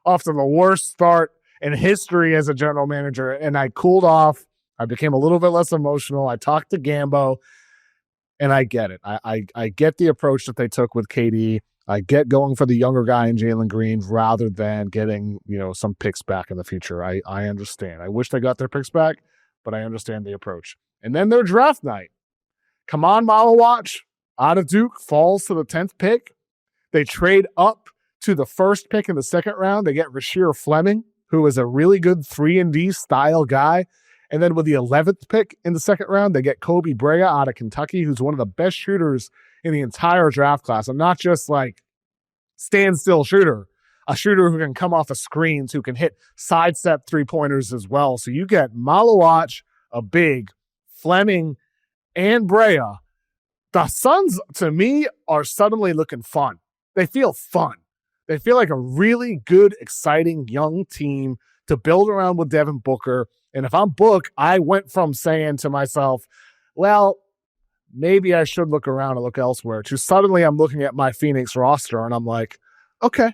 off to the worst start in history as a general manager. And I cooled off. I became a little bit less emotional. I talked to Gambo, and I get it. I get the approach that they took with KD. I get going for the younger guy in Jalen Green rather than getting, some picks back in the future. I understand. I wish they got their picks back, but I understand the approach. And then their draft night. Come on, Malawatch, out of Duke, falls to the 10th pick. They trade up to the first pick in the second round. They get Rasheer Fleming, who is a really good 3-and-D style guy. And then with the 11th pick in the second round, they get Kobe Brea out of Kentucky, who's one of the best shooters in the entire draft class. And not just like standstill shooter, a shooter who can come off of screens, who can hit sidestep three-pointers as well. So you get Malawatch, a big, Fleming, and Brea. The Suns, to me, are suddenly looking fun. They feel fun. They feel like a really good, exciting young team to build around with Devin Booker. And if I'm Book, I went from saying to myself, well, maybe I should look around and look elsewhere, to suddenly I'm looking at my Phoenix roster and I'm like, okay,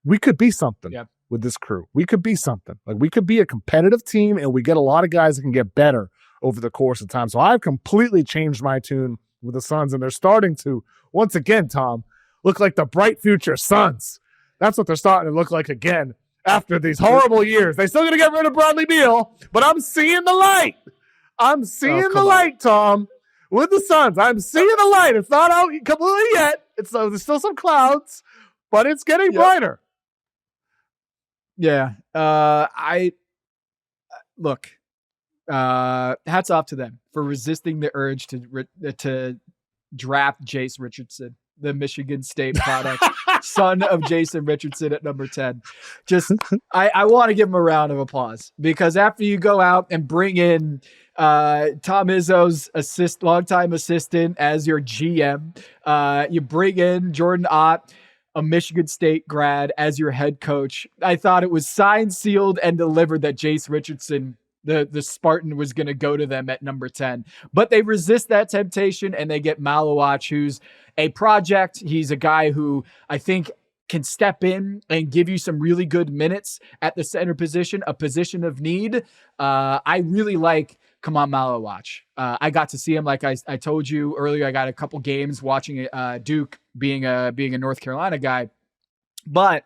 we could be something with this crew. We could be something. Like, we could be a competitive team, and we get a lot of guys that can get better over the course of time. So I've completely changed my tune with the Suns, and they're starting to, once again, Tom, look like the bright future Suns. That's what they're starting to look like again after these horrible years. They're still going to get rid of Bradley Beal, but I'm seeing the light. I'm seeing the light, Tom, with the Suns. I'm seeing the light. It's not out completely yet. There's still some clouds, but it's getting brighter. Yeah. Look, hats off to them for resisting the urge to draft Jace Richardson, the Michigan State product, son of Jason Richardson at number 10. Just, I want to give him a round of applause, because after you go out and bring in Tom Izzo's longtime assistant as your GM, you bring in Jordan Ott, a Michigan State grad, as your head coach. I thought it was signed, sealed, and delivered that Jace Richardson, the Spartan, was going to go to them at number 10. But they resist that temptation, and they get Malawach, who's a project. He's a guy who I think can step in and give you some really good minutes at the center position, a position of need. I really like Kamal Malawach. I got to see him, like I told you earlier. I got a couple games watching Duke, being a North Carolina guy. But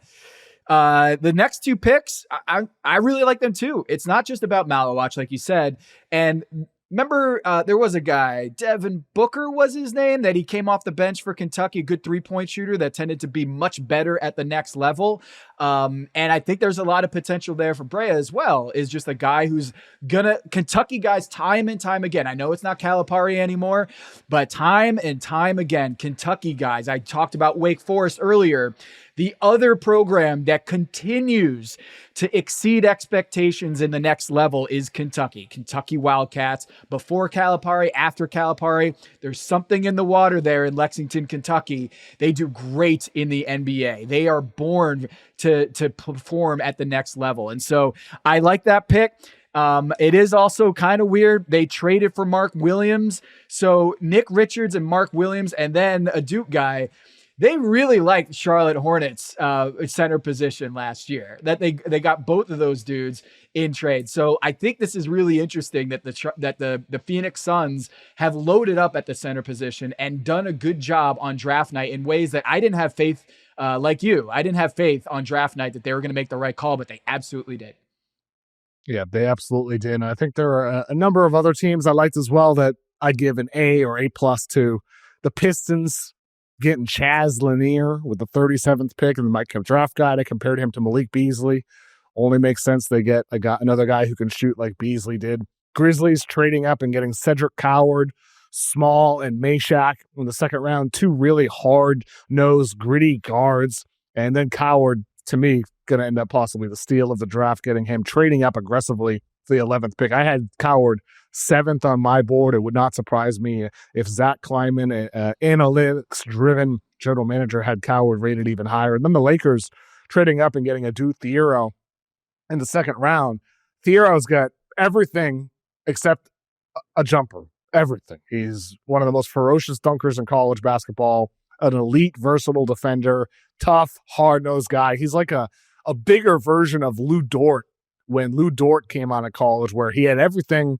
the next two picks, I really like them too. It's not just about Malawach, like you said. And remember, there was a guy, Devin Booker was his name, that he came off the bench for Kentucky, a good three-point shooter that tended to be much better at the next level. And I think there's a lot of potential there for Brea as well, is just a guy who's Kentucky guys time and time again. I know it's not Calipari anymore, but time and time again, Kentucky guys. I talked about Wake Forest earlier. The other program that continues to exceed expectations in the next level is Kentucky Wildcats. Before Calipari, after Calipari, there's something in the water there in Lexington, Kentucky. They do great in the NBA. They are born to perform at the next level. And so I like that pick. It is also kind of weird. They traded for Mark Williams. So Nick Richards and Mark Williams, and then a Duke guy, they really liked Charlotte Hornets center position last year. That they got both of those dudes in trade. So I think this is really interesting that the Phoenix Suns have loaded up at the center position and done a good job on draft night in ways that I didn't have faith, like you. I didn't have faith on draft night that they were going to make the right call, but they absolutely did. Yeah, they absolutely did. And I think there are a number of other teams I liked as well that I'd give an A or A+ to. The Pistons getting Chaz Lanier with the 37th pick, and my draft guide, I compared him to Malik Beasley. Only makes sense they get another guy who can shoot like Beasley did. Grizzlies trading up and getting Cedric Coward, Small, and Meshack in the second round. Two really hard-nosed, gritty guards. And then Coward, to me, going to end up possibly the steal of the draft, getting him trading up aggressively for the 11th pick. I had Coward 7th on my board. It would not surprise me if Zach Kleiman, analytics-driven general manager, had Coward rated even higher. And then the Lakers trading up and getting Adou Thiero in the second round. Thiero's got everything except a jumper. Everything. He's one of the most ferocious dunkers in college basketball, an elite, versatile defender, tough, hard-nosed guy. He's like a bigger version of Lou Dort when Lou Dort came out of college, where he had everything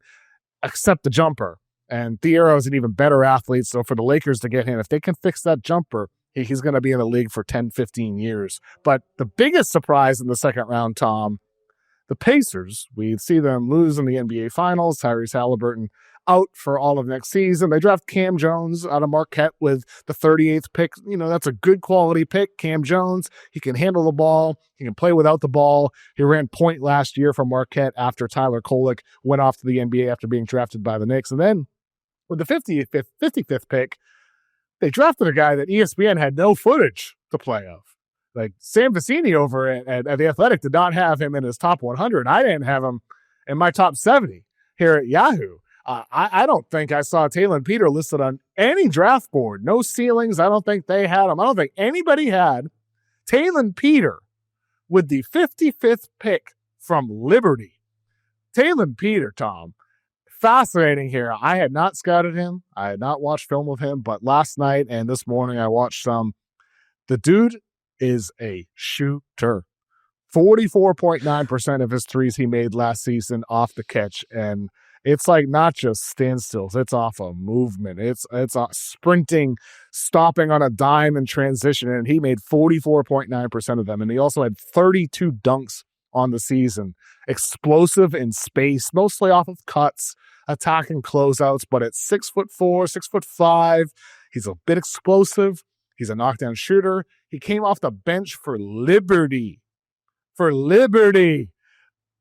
except the jumper. And Thiero is an even better athlete. So for the Lakers to get him, if they can fix that jumper, he's going to be in the league for 10, 15 years. But the biggest surprise in the second round, Tom, the Pacers, we see them lose in the NBA Finals. Tyrese Halliburton out for all of next season. They draft Cam Jones out of Marquette with the 38th pick. You know, that's a good quality pick. Cam Jones, he can handle the ball. He can play without the ball. He ran point last year for Marquette after Tyler Kolek went off to the NBA after being drafted by the Knicks. And then with the 55th pick, they drafted a guy that ESPN had no footage to play of. Like Sam Vecini over at The Athletic did not have him in his top 100. I didn't have him in my top 70 here at Yahoo. I don't think I saw Taelon Peter listed on any draft board. No ceilings. I don't think they had him. I don't think anybody had Taelon Peter with the 55th pick from Liberty. Taelon Peter, Tom, fascinating here. I had not scouted him. I had not watched film of him, but last night and this morning I watched some. The dude is a shooter. 44.9% of his threes he made last season off the catch. And It's like not just standstills. It's off a movement. It's sprinting, stopping on a dime in transition. And he made 44.9% of them. And he also had 32 dunks on the season. Explosive in space, mostly off of cuts, attacking closeouts. But at 6'4", 6'5", he's a bit explosive. He's a knockdown shooter. He came off the bench for Liberty.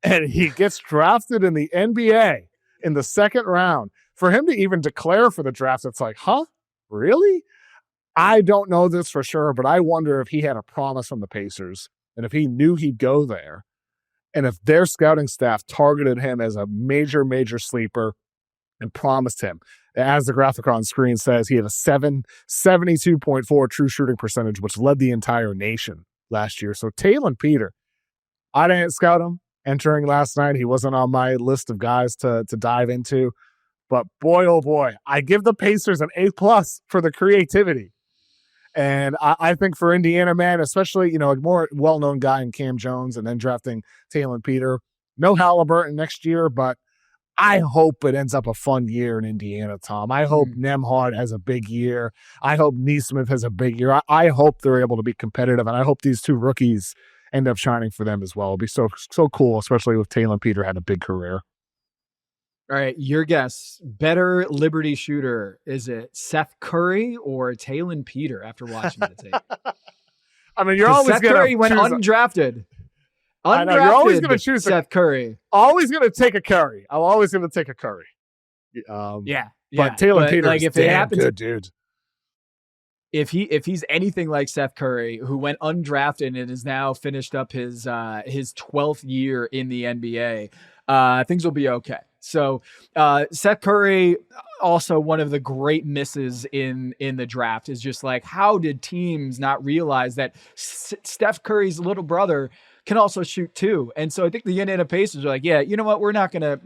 And he gets drafted in the NBA in the second round. For him to even declare for the draft, it's like, huh? Really? I don't know this for sure, but I wonder if he had a promise from the Pacers and if he knew he'd go there and if their scouting staff targeted him as a major, major sleeper and promised him. As the graphic on screen says, he had a 72.4 true shooting percentage, which led the entire nation last year. So Taelon Peter, I didn't scout him entering last night. He wasn't on my list of guys to dive into. But boy, oh boy, I give the Pacers an A+ for the creativity. And I think for Indiana, man, especially, a more well-known guy in Cam Jones and then drafting Taelon Peter, no Halliburton next year, but I hope it ends up a fun year in Indiana, Tom. I hope Nembhard has a big year. I hope Nesmith has a big year. I hope they're able to be competitive, and I hope these two rookies end up shining for them as well. It'll be so cool, especially with Taelon Peter had a big career. All right, your guess. Better Liberty shooter. Is it Seth Curry or Taelon Peter after watching the tape? I mean, you're always Seth Curry went undrafted. I know, you're always going to choose Seth Curry. Always going to take a Curry. I'm always going to take a Curry. Yeah. But Taelon Peter is if it damn happens, good, dude. If he's anything like Seth Curry, who went undrafted and has now finished up his 12th year in the NBA, things will be okay. So Seth Curry, also one of the great misses in the draft, is just like, how did teams not realize that Steph Curry's little brother can also shoot too? And so I think the Indiana Pacers are like, yeah, you know what, we're not gonna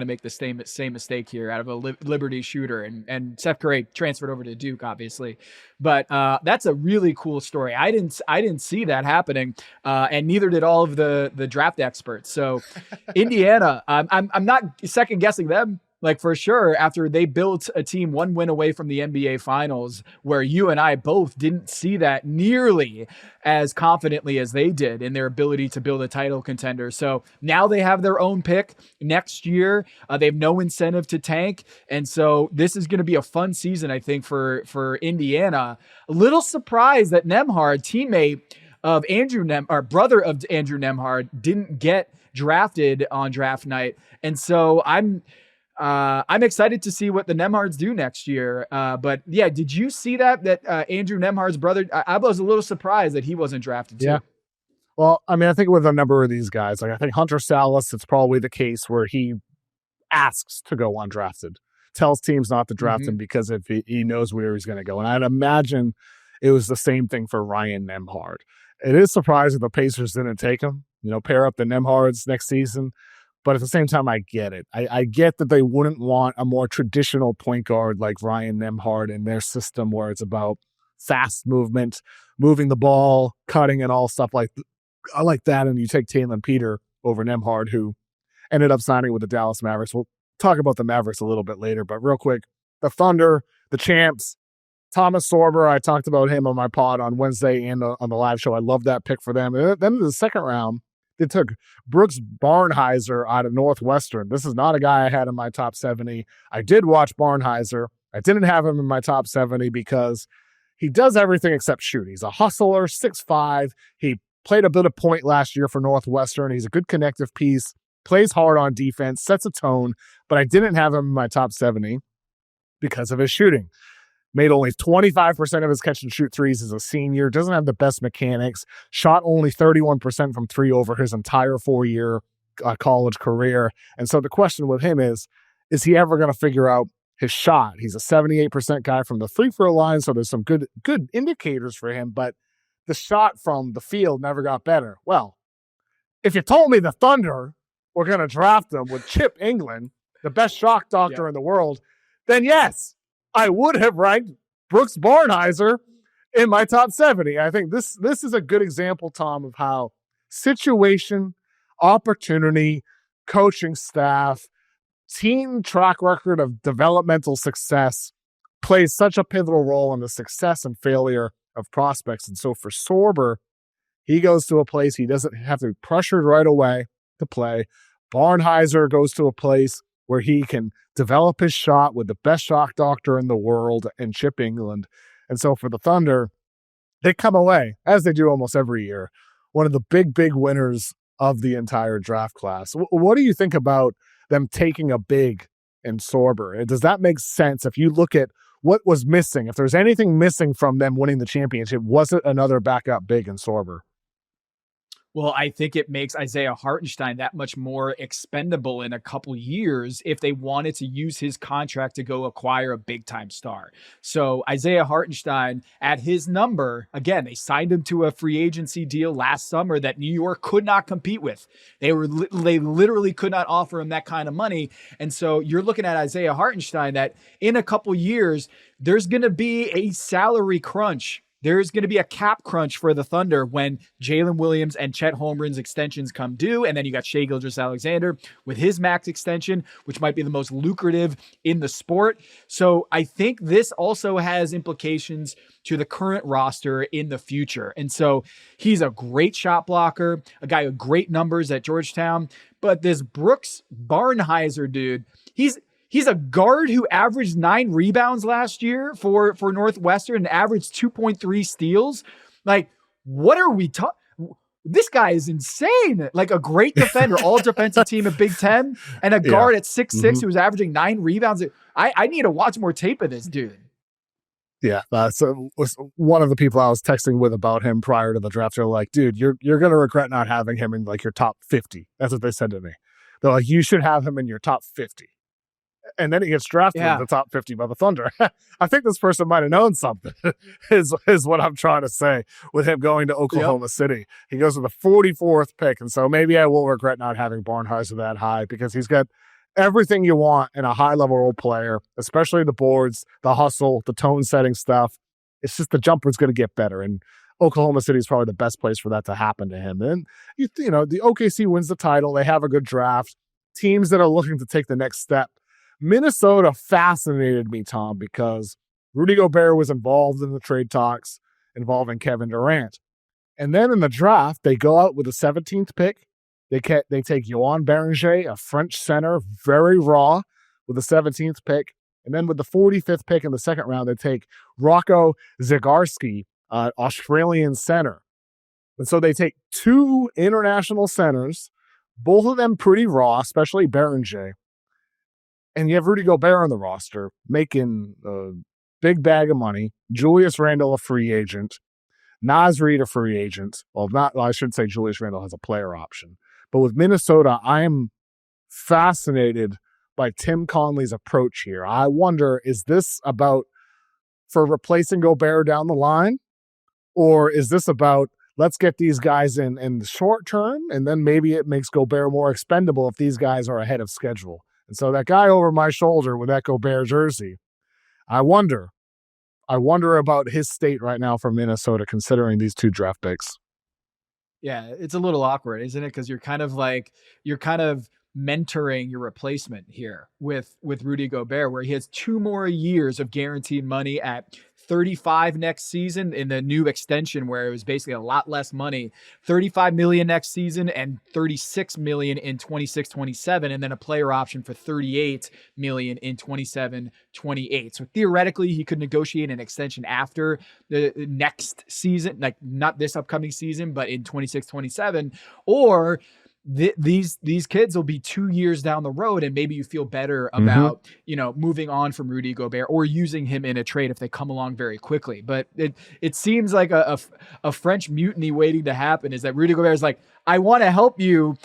make the same mistake here out of a Liberty shooter. And Seth Curry transferred over to Duke, obviously, but that's a really cool story. I didn't see that happening, and neither did all of the draft experts. So Indiana, I'm not second guessing them. Like, for sure, after they built a team one win away from the NBA Finals, where you and I both didn't see that nearly as confidently as they did in their ability to build a title contender. So now they have their own pick next year. They have no incentive to tank. And so this is going to be a fun season, I think, for Indiana. A little surprised that Nembhard, teammate of brother of Andrew Nembhard, didn't get drafted on draft night. And so I'm excited to see what the Nembhards do next year. But yeah, did you see that Andrew Nembhard's brother? I was a little surprised that he wasn't drafted too. Yeah. Well, I mean, I think with a number of these guys, like I think Hunter Salas, it's probably the case where he asks to go undrafted, tells teams not to draft him because if he knows where he's going to go. And I'd imagine it was the same thing for Ryan Nembhard. It is surprising the Pacers didn't take him, pair up the Nembhards next season. But at the same time, I get it. I get that they wouldn't want a more traditional point guard like Ryan Nembhard in their system where it's about fast movement, moving the ball, cutting, and all stuff like that. And you take Taelon Peter over Nembhard, who ended up signing with the Dallas Mavericks. We'll talk about the Mavericks a little bit later. But real quick, the Thunder, the champs, Thomas Sorber, I talked about him on my pod on Wednesday and on the live show. I love that pick for them. And then in the second round, they took Brooks Barnhizer out of Northwestern. This is not a guy I had in my top 70. I did watch Barnhizer. I didn't have him in my top 70 because he does everything except shoot. He's a hustler, 6'5". He played a bit of point last year for Northwestern. He's a good connective piece, plays hard on defense, sets a tone, but I didn't have him in my top 70 because of his shooting. Made only 25% of his catch and shoot threes as a senior. Doesn't have the best mechanics. Shot only 31% from three over his entire 4-year college career. And so the question with him is he ever going to figure out his shot? He's a 78% guy from the free throw line, so there's some good indicators for him, but the shot from the field never got better. Well, if you told me the Thunder were going to draft him with Chip England, the best shot doctor in the world, then yes, I would have ranked Brooks Barnhizer in my top 70. I think this is a good example, Tom, of how situation, opportunity, coaching staff, team track record of developmental success plays such a pivotal role in the success and failure of prospects. And so for Sorber, he goes to a place he doesn't have to be pressured right away to play. Barnhizer goes to a place where he can develop his shot with the best shot doctor in the world and Chip England. And so for the Thunder, they come away, as they do almost every year, one of the big winners of the entire draft class. What do you think about them taking a big in Sorber? Does that make sense if you look at what was missing? If there's anything missing from them winning the championship, was it another backup big in Sorber? Well, I think it makes Isaiah Hartenstein that much more expendable in a couple years if they wanted to use his contract to go acquire a big-time star. So Isaiah Hartenstein, at his number, again, they signed him to a free agency deal last summer that New York could not compete with. They literally could not offer him that kind of money. And so you're looking at Isaiah Hartenstein that in a couple years, there's going to be a salary crunch. There's going to be a cap crunch for the Thunder when Jalen Williams and Chet Holmgren's extensions come due. And then you got Shai Gilgeous-Alexander with his max extension, which might be the most lucrative in the sport. So I think this also has implications to the current roster in the future. And so he's a great shot blocker, a guy with great numbers at Georgetown. But this Brooks Barnhizer dude, He's a guard who averaged 9 rebounds last year for Northwestern and averaged 2.3 steals. Like, what are we talking? This guy is insane. Like a great defender, all defensive team at Big Ten, and a guard at 6'6" who was averaging 9 rebounds. I need to watch more tape of this dude. Yeah, so was one of the people I was texting with about him prior to the draft. They're like, dude, you're going to regret not having him in like your top 50. That's what they said to me. They're like, you should have him in your top 50. And then he gets drafted in the top 50 by the Thunder. I think this person might have known something, is what I'm trying to say with him going to Oklahoma City. He goes with the 44th pick, and so maybe I will regret not having Barnhizer that high because he's got everything you want in a high-level role player, especially the boards, the hustle, the tone-setting stuff. It's just the jumper's going to get better, and Oklahoma City is probably the best place for that to happen to him. And, you know, the OKC wins the title. They have a good draft. Teams that are looking to take the next step. Minnesota fascinated me, Tom, because Rudy Gobert was involved in the trade talks involving Kevin Durant. And then in the draft, they go out with the 17th pick. They take Yoann Beringer, a French center, very raw, with the 17th pick. And then with the 45th pick in the second round, they take Rocco Zegarski, Australian center. And so they take 2 international centers, both of them pretty raw, especially Beringer. And you have Rudy Gobert on the roster making a big bag of money. Julius Randle, a free agent. Naz Reid, a free agent. I should say Julius Randle has a player option. But with Minnesota, I'm fascinated by Tim Conley's approach here. I wonder, is this about for replacing Gobert down the line? Or is this about let's get these guys in the short term, and then maybe it makes Gobert more expendable if these guys are ahead of schedule? And so that guy over my shoulder with that Gobert jersey, I wonder about his state right now for Minnesota, considering these 2 draft picks. Yeah, it's a little awkward, isn't it? Because you're kind of mentoring your replacement here with Rudy Gobert, where he has 2 more years of guaranteed money at 35 next season in the new extension, where it was basically a lot less money, 35 million next season and 36 million in 26-27, and then a player option for 38 million in 27-28. So theoretically, he could negotiate an extension after the next season, like not this upcoming season, but in 26-27, or these kids will be 2 years down the road, and maybe you feel better about, moving on from Rudy Gobert or using him in a trade if they come along very quickly. But it seems like a French mutiny waiting to happen, is that Rudy Gobert is like, I want to help you,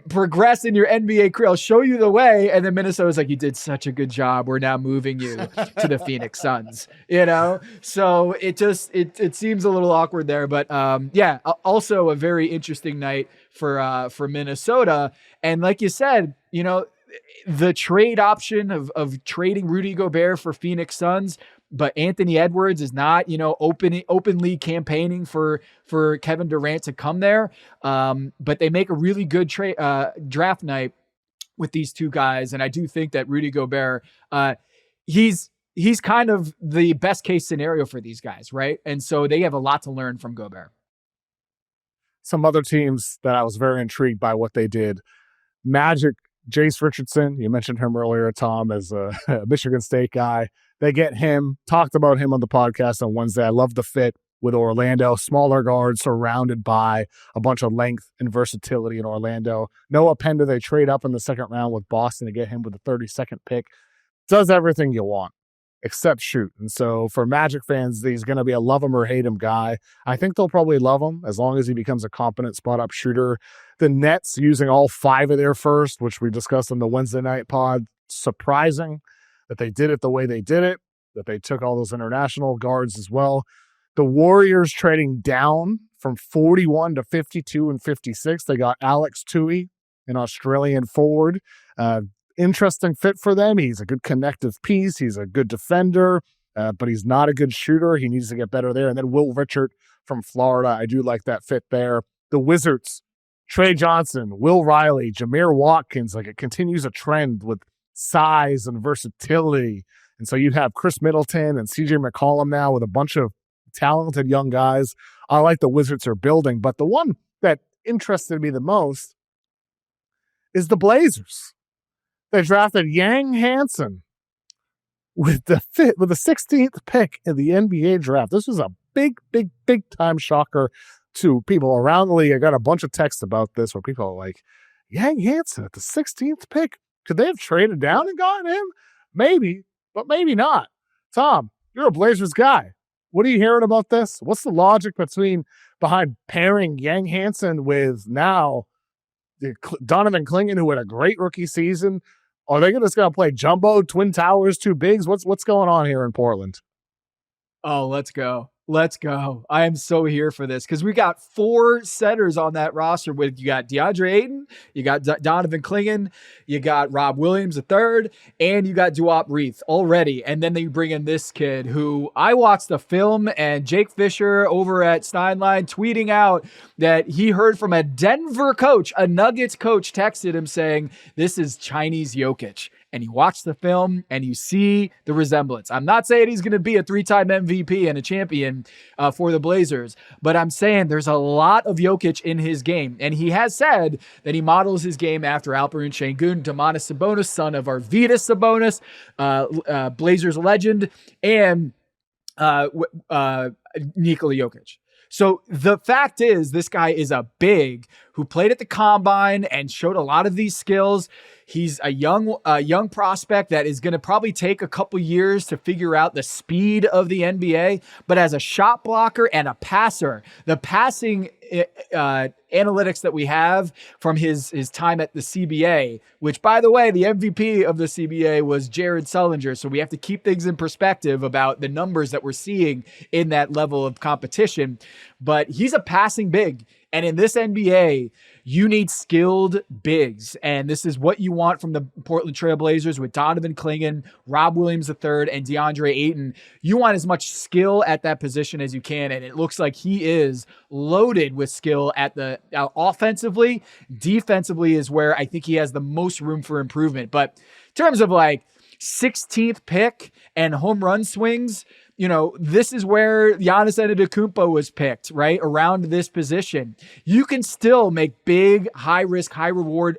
progress in your NBA career. I'll show you the way. And then Minnesota's like, you did such a good job. We're now moving you to the Phoenix Suns, So it seems a little awkward there, but also a very interesting night for Minnesota. And like you said, the trade option of trading Rudy Gobert for Phoenix Suns, but Anthony Edwards is not, openly campaigning for Kevin Durant to come there. But they make a really good draft night with these two guys. And I do think that Rudy Gobert, he's kind of the best case scenario for these guys, right? And so they have a lot to learn from Gobert. Some other teams that I was very intrigued by what they did. Magic, Jace Richardson, you mentioned him earlier, Tom, as a Michigan State guy. They get him, talked about him on the podcast on Wednesday. I love the fit with Orlando. Smaller guard surrounded by a bunch of length and versatility in Orlando. Noah Pender, they trade up in the second round with Boston to get him with the 32nd pick. Does everything you want except shoot. And so for Magic fans, he's going to be a love him or hate him guy. I think they'll probably love him as long as he becomes a competent spot-up shooter. The Nets using all 5 of their first, which we discussed on the Wednesday night pod. Surprising that they did it the way they did it, that they took all those international guards as well. The Warriors trading down from 41 to 52 and 56. They got Alex Tui, an Australian forward. Interesting fit for them. He's a good connective piece. He's a good defender, but he's not a good shooter. He needs to get better there. And then Will Richard from Florida. I do like that fit there. The Wizards, Trey Johnson, Will Riley, Jameer Watkins. Like, it continues a trend with size and versatility. And so you have Chris Middleton and CJ McCollum now with a bunch of talented young guys. I like the Wizards are building, but the one that interested me the most is the Blazers. They drafted Yang Hansen with the 16th pick in the NBA draft. This was a big time shocker to people around the league. I got a bunch of texts about this where people are like, Yang Hansen at the 16th pick? Could they have traded down and gotten him? Maybe, but maybe not. Tom, you're a Blazers guy. What are you hearing about this? What's the logic behind pairing Yang Hansen with now Donovan Clingan, who had a great rookie season? Are they just going to play jumbo, twin towers, two bigs? What's going on here in Portland? Oh, let's go. Let's go. I am so here for this because we got 4 setters on that roster with you got DeAndre Ayton, you got Donovan Clingan, you got Rob Williams III, and you got Duop Reath already. And then they bring in this kid who I watched the film, and Jake Fisher over at Steinline tweeting out that he heard from a Denver coach, a Nuggets coach texted him saying, this is Chinese Jokic. And you watch the film and you see the resemblance. I'm not saying he's going to be a 3-time MVP and a champion for the Blazers, but I'm saying there's a lot of Jokic in his game. And he has said that he models his game after Alperen Şengün, Domantas Sabonis, son of Arvydas Sabonis, Blazers legend, and Nikola Jokic. So the fact is, this guy is a big who played at the combine and showed a lot of these skills. He's a young prospect that is going to probably take a couple years to figure out the speed of the NBA. But as a shot blocker and a passer, the passing analytics that we have from his time at the CBA, which, by the way, the MVP of the CBA was Jared Sullinger. So we have to keep things in perspective about the numbers that we're seeing in that level of competition. But he's a passing big. And in this NBA, you need skilled bigs. And this is what you want from the Portland Trail Blazers with Donovan Clingan, Rob Williams III, and DeAndre Ayton. You want as much skill at that position as you can. And it looks like he is loaded with skill at the offensively. Defensively is where I think he has the most room for improvement. But in terms of like 16th pick and home run swings, you know, this is where Giannis Antetokounmpo was picked, right? Around this position. You can still make big, high risk, high reward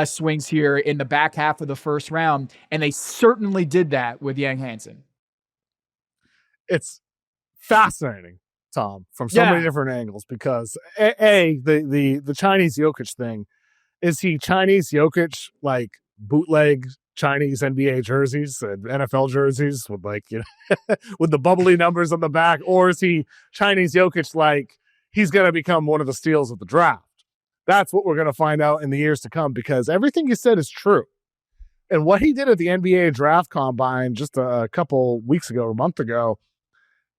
swings here in the back half of the first round. And they certainly did that with Yang Hansen. It's fascinating, Tom, from so many different angles, because the Chinese Jokic thing, is he Chinese Jokic, like bootleg Chinese NBA jerseys and NFL jerseys with, like, you know, with the bubbly numbers on the back? Or is he Chinese Jokic, like he's going to become one of the steals of the draft? That's what we're going to find out in the years to come, because everything you said is true. And what he did at the NBA draft combine just a couple weeks ago, a month ago,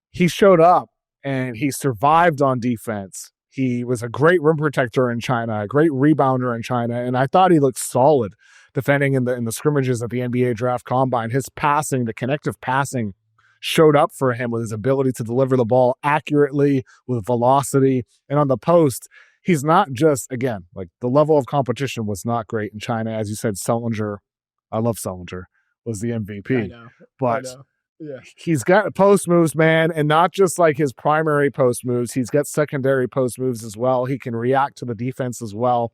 he showed up and he survived on defense. He was a great rim protector in China, a great rebounder in China, and I thought he looked solid defending in the scrimmages at the NBA draft combine. His passing, the connective passing, showed up for him with his ability to deliver the ball accurately with velocity. And on the post, he's not just, again, like the level of competition was not great in China. As you said, Sullinger, I love Sullinger, was the I MVP. know. But Yeah. he's got post moves, man, and not just like his primary post moves. He's got secondary post moves as well. He can react to the defense as well.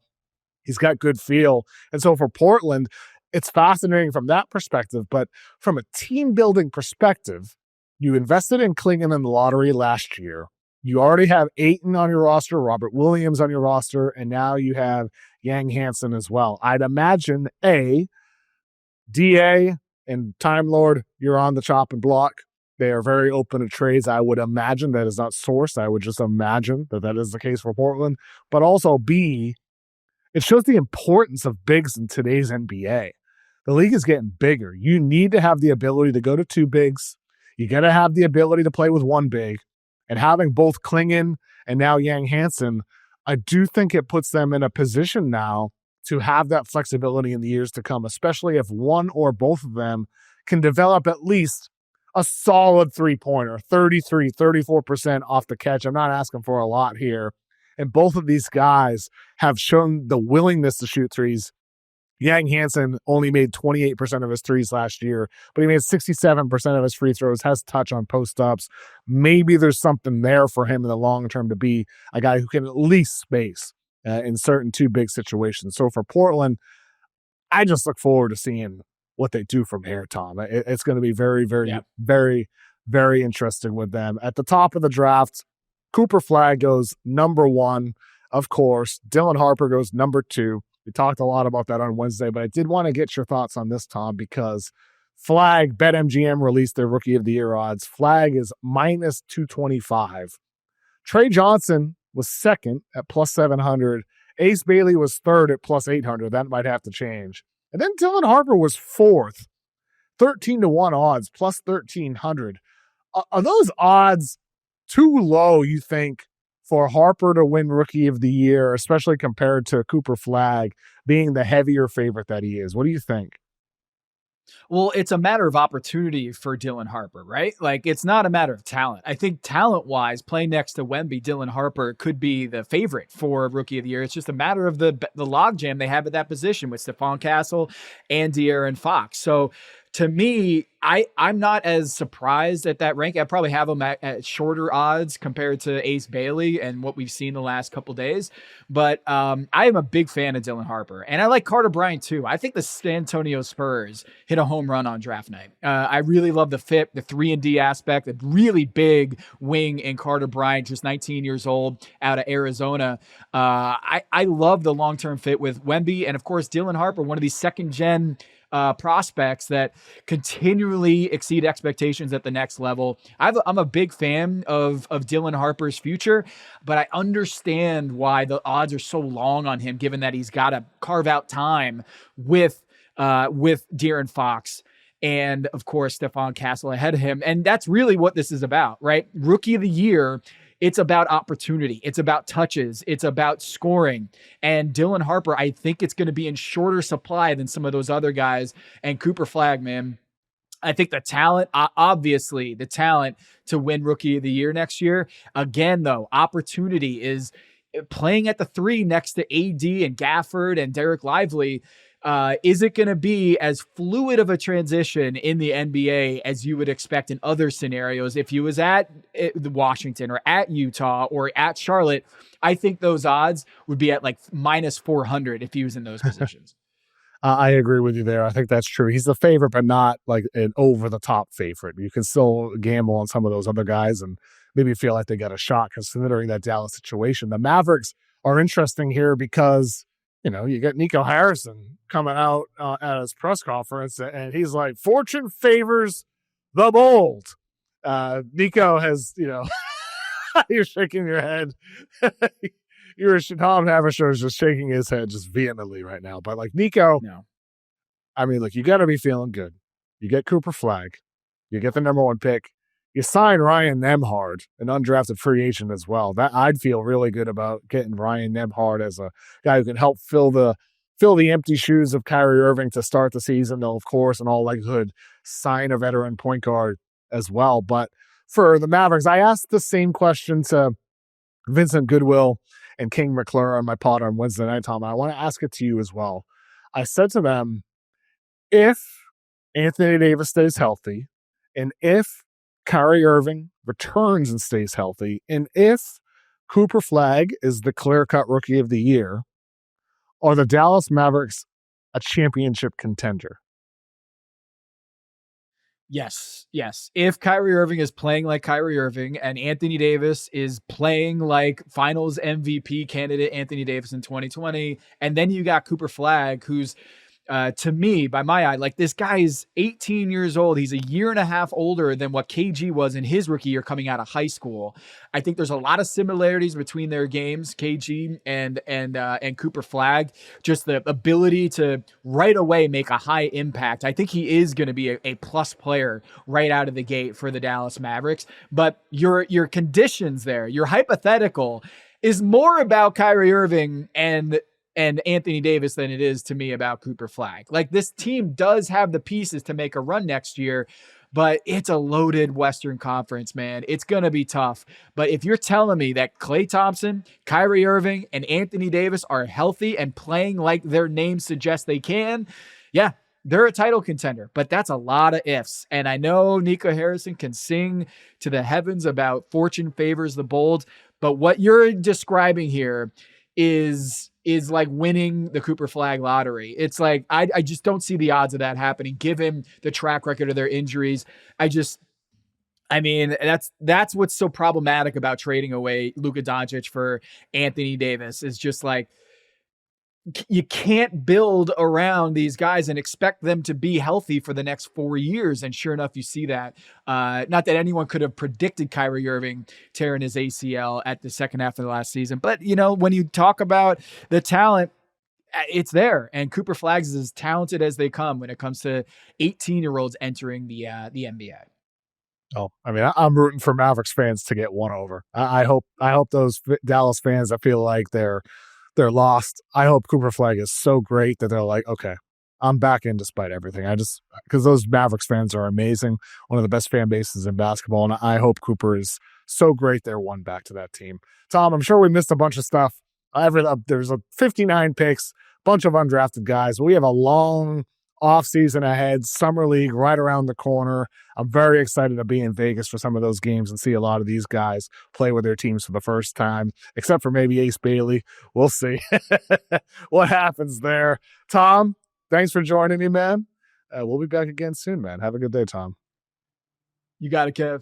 He's got good feel. And so for Portland, it's fascinating from that perspective. But from a team building perspective, you invested in Klingon in the lottery last year. You already have Ayton on your roster, Robert Williams on your roster, and now you have Yang Hansen as well. I'd imagine, DA and Time Lord, you're on the chopping block. They are very open to trades. I would imagine that is not sourced. I would just imagine that that is the case for Portland. But also, B, it shows the importance of bigs in today's NBA. The league is getting bigger. You need to have the ability to go to two bigs. You got to have the ability to play with one big. And having both Klingon and now Yang Hansen, I do think it puts them in a position now to have that flexibility in the years to come, especially if one or both of them can develop at least a solid three-pointer, 33, 34% off the catch. I'm not asking for a lot here. And both of these guys have shown the willingness to shoot threes. Yang Hansen only made 28% of his threes last year, but he made 67% of his free throws, has touch on post-ups. Maybe there's something there for him in the long term to be a guy who can at least space in certain two big situations. So for Portland, I just look forward to seeing what they do from here, Tom. It's going to be very, very, very, very interesting with them. At the top of the draft, Cooper Flagg goes number 1, of course. Dylan Harper goes number 2. We talked a lot about that on Wednesday, but I did want to get your thoughts on this, Tom, because Flagg, BetMGM released their Rookie of the Year odds. Flagg is minus 225. Trey Johnson was second at plus 700. Ace Bailey was third at plus 800. That might have to change. And then Dylan Harper was fourth, 13-1 odds, plus 1,300. Are those odds too low, you think, for Harper to win Rookie of the Year, especially compared to Cooper Flagg being the heavier favorite that he is? What do you think? Well, it's a matter of opportunity for Dylan Harper, right? Like, it's not a matter of talent. I think talent-wise, playing next to Wemby, Dylan Harper could be the favorite for Rookie of the Year. It's just a matter of the logjam they have at that position with Stephon Castle and De'Aaron Fox. So, to me, I'm not as surprised at that rank. I probably have him at shorter odds compared to Ace Bailey and what we've seen the last couple days. But I am a big fan of Dylan Harper. And I like Carter Bryant, too. I think the San Antonio Spurs hit a home run on draft night. I really love the fit, the 3-and-D aspect, the really big wing in Carter Bryant, just 19 years old, out of Arizona. I love the long-term fit with Wemby. And, of course, Dylan Harper, one of these second-gen prospects that continually exceed expectations at the next level. I'm a big fan of Dylan Harper's future, but I understand why the odds are so long on him, given that he's got to carve out time with De'Aaron Fox and, of course, Stephon Castle ahead of him. And that's really what this is about, right? Rookie of the Year, it's about opportunity. It's about touches. It's about scoring. And Dylan Harper, I think it's going to be in shorter supply than some of those other guys. And Cooper Flagg, man, I think the talent, obviously the talent to win Rookie of the Year next year. Again, though, opportunity is playing at the 3 next to AD and Gafford and Derek Lively. Is it going to be as fluid of a transition in the NBA as you would expect in other scenarios? If he was at Washington or at Utah or at Charlotte, I think those odds would be at like minus 400 if he was in those positions. I agree with you there. I think that's true. He's the favorite, but not like an over-the-top favorite. You can still gamble on some of those other guys and maybe feel like they got a shot considering that Dallas situation. The Mavericks are interesting here because, you know, you got Nico Harrison coming out at his press conference, and he's like, fortune favors the bold. Nico has, you know, you're shaking your head. Tom Haberstroh is just shaking his head just vehemently right now. But like Nico, No. I mean, look, you got to be feeling good. You get Cooper Flagg. You get the number 1 pick. You sign Ryan Nembhard, an undrafted free agent as well. That I'd feel really good about getting Ryan Nembhard as a guy who can help fill the empty shoes of Kyrie Irving to start the season. They'll, of course, in all likelihood, sign a veteran point guard as well. But for the Mavericks, I asked the same question to Vincent Goodwill and King McClure on my pod on Wednesday night, Tom. And I want to ask it to you as well. I said to them, if Anthony Davis stays healthy, and if Kyrie Irving returns and stays healthy, and if Cooper Flagg is the clear-cut rookie of the year, are the Dallas Mavericks a championship contender? Yes. If Kyrie Irving is playing like Kyrie Irving and Anthony Davis is playing like finals MVP candidate Anthony Davis in 2020, and then you got Cooper Flagg, who's to me, by my eye, like this guy is 18 years old. He's a year and a half older than what KG was in his rookie year coming out of high school. I think there's a lot of similarities between their games, KG and Cooper Flagg. Just the ability to right away make a high impact. I think he is going to be a plus player right out of the gate for the Dallas Mavericks. But your conditions there, your hypothetical, is more about Kyrie Irving and Anthony Davis than it is to me about Cooper Flagg. Like, this team does have the pieces to make a run next year, but it's a loaded Western Conference, man. It's going to be tough. But if you're telling me that Klay Thompson, Kyrie Irving, and Anthony Davis are healthy and playing like their names suggest they can, yeah, they're a title contender. But that's a lot of ifs. And I know Nico Harrison can sing to the heavens about fortune favors the bold, but what you're describing here is like winning the Cooper Flagg lottery. It's like, I just don't see the odds of that happening, given the track record of their injuries. I mean, that's what's so problematic about trading away Luka Doncic for Anthony Davis, is just like, you can't build around these guys and expect them to be healthy for the next 4 years. And sure enough, you see that. Not that anyone could have predicted Kyrie Irving tearing his ACL at the second half of the last season. But, you know, when you talk about the talent, it's there. And Cooper Flagg is as talented as they come when it comes to 18-year-olds entering the NBA. Oh, I mean, I'm rooting for Mavericks fans to get one over. I hope those Dallas fans that feel like they're lost, I hope Cooper Flagg is so great that they're like, okay, I'm back in despite everything. Because those Mavericks fans are amazing, one of the best fan bases in basketball, and I hope Cooper is so great they're one back to that team. Tom, I'm sure we missed a bunch of stuff. There's 59 picks, bunch of undrafted guys. We have a long offseason ahead, summer league right around the corner. I'm very excited to be in Vegas for some of those games and see a lot of these guys play with their teams for the first time, except for maybe Ace Bailey. We'll see what happens there. Tom, thanks for joining me, man. We'll be back again soon, man. Have a good day, Tom. You got it, Kev.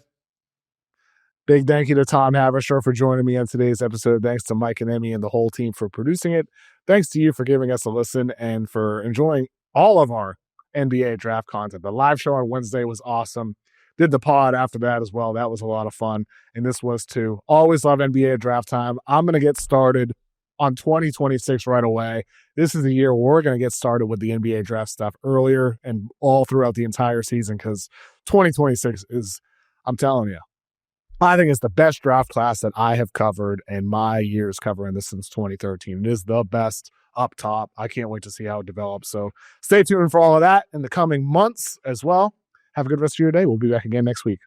Big thank you to Tom Haberstroh for joining me on today's episode. Thanks to Mike and Emmy and the whole team for producing it. Thanks to you for giving us a listen and for enjoying all of our NBA draft content. The live show on Wednesday was awesome. Did the pod after that as well. That was a lot of fun. And this was too. Always love NBA draft time. I'm going to get started on 2026 right away. This is the year where we're going to get started with the NBA draft stuff earlier and all throughout the entire season, because 2026 is, I'm telling you, I think it's the best draft class that I have covered in my years covering this since 2013. It is the best up top. I can't wait to see how it develops. So stay tuned for all of that in the coming months as well. Have a good rest of your day. We'll be back again next week.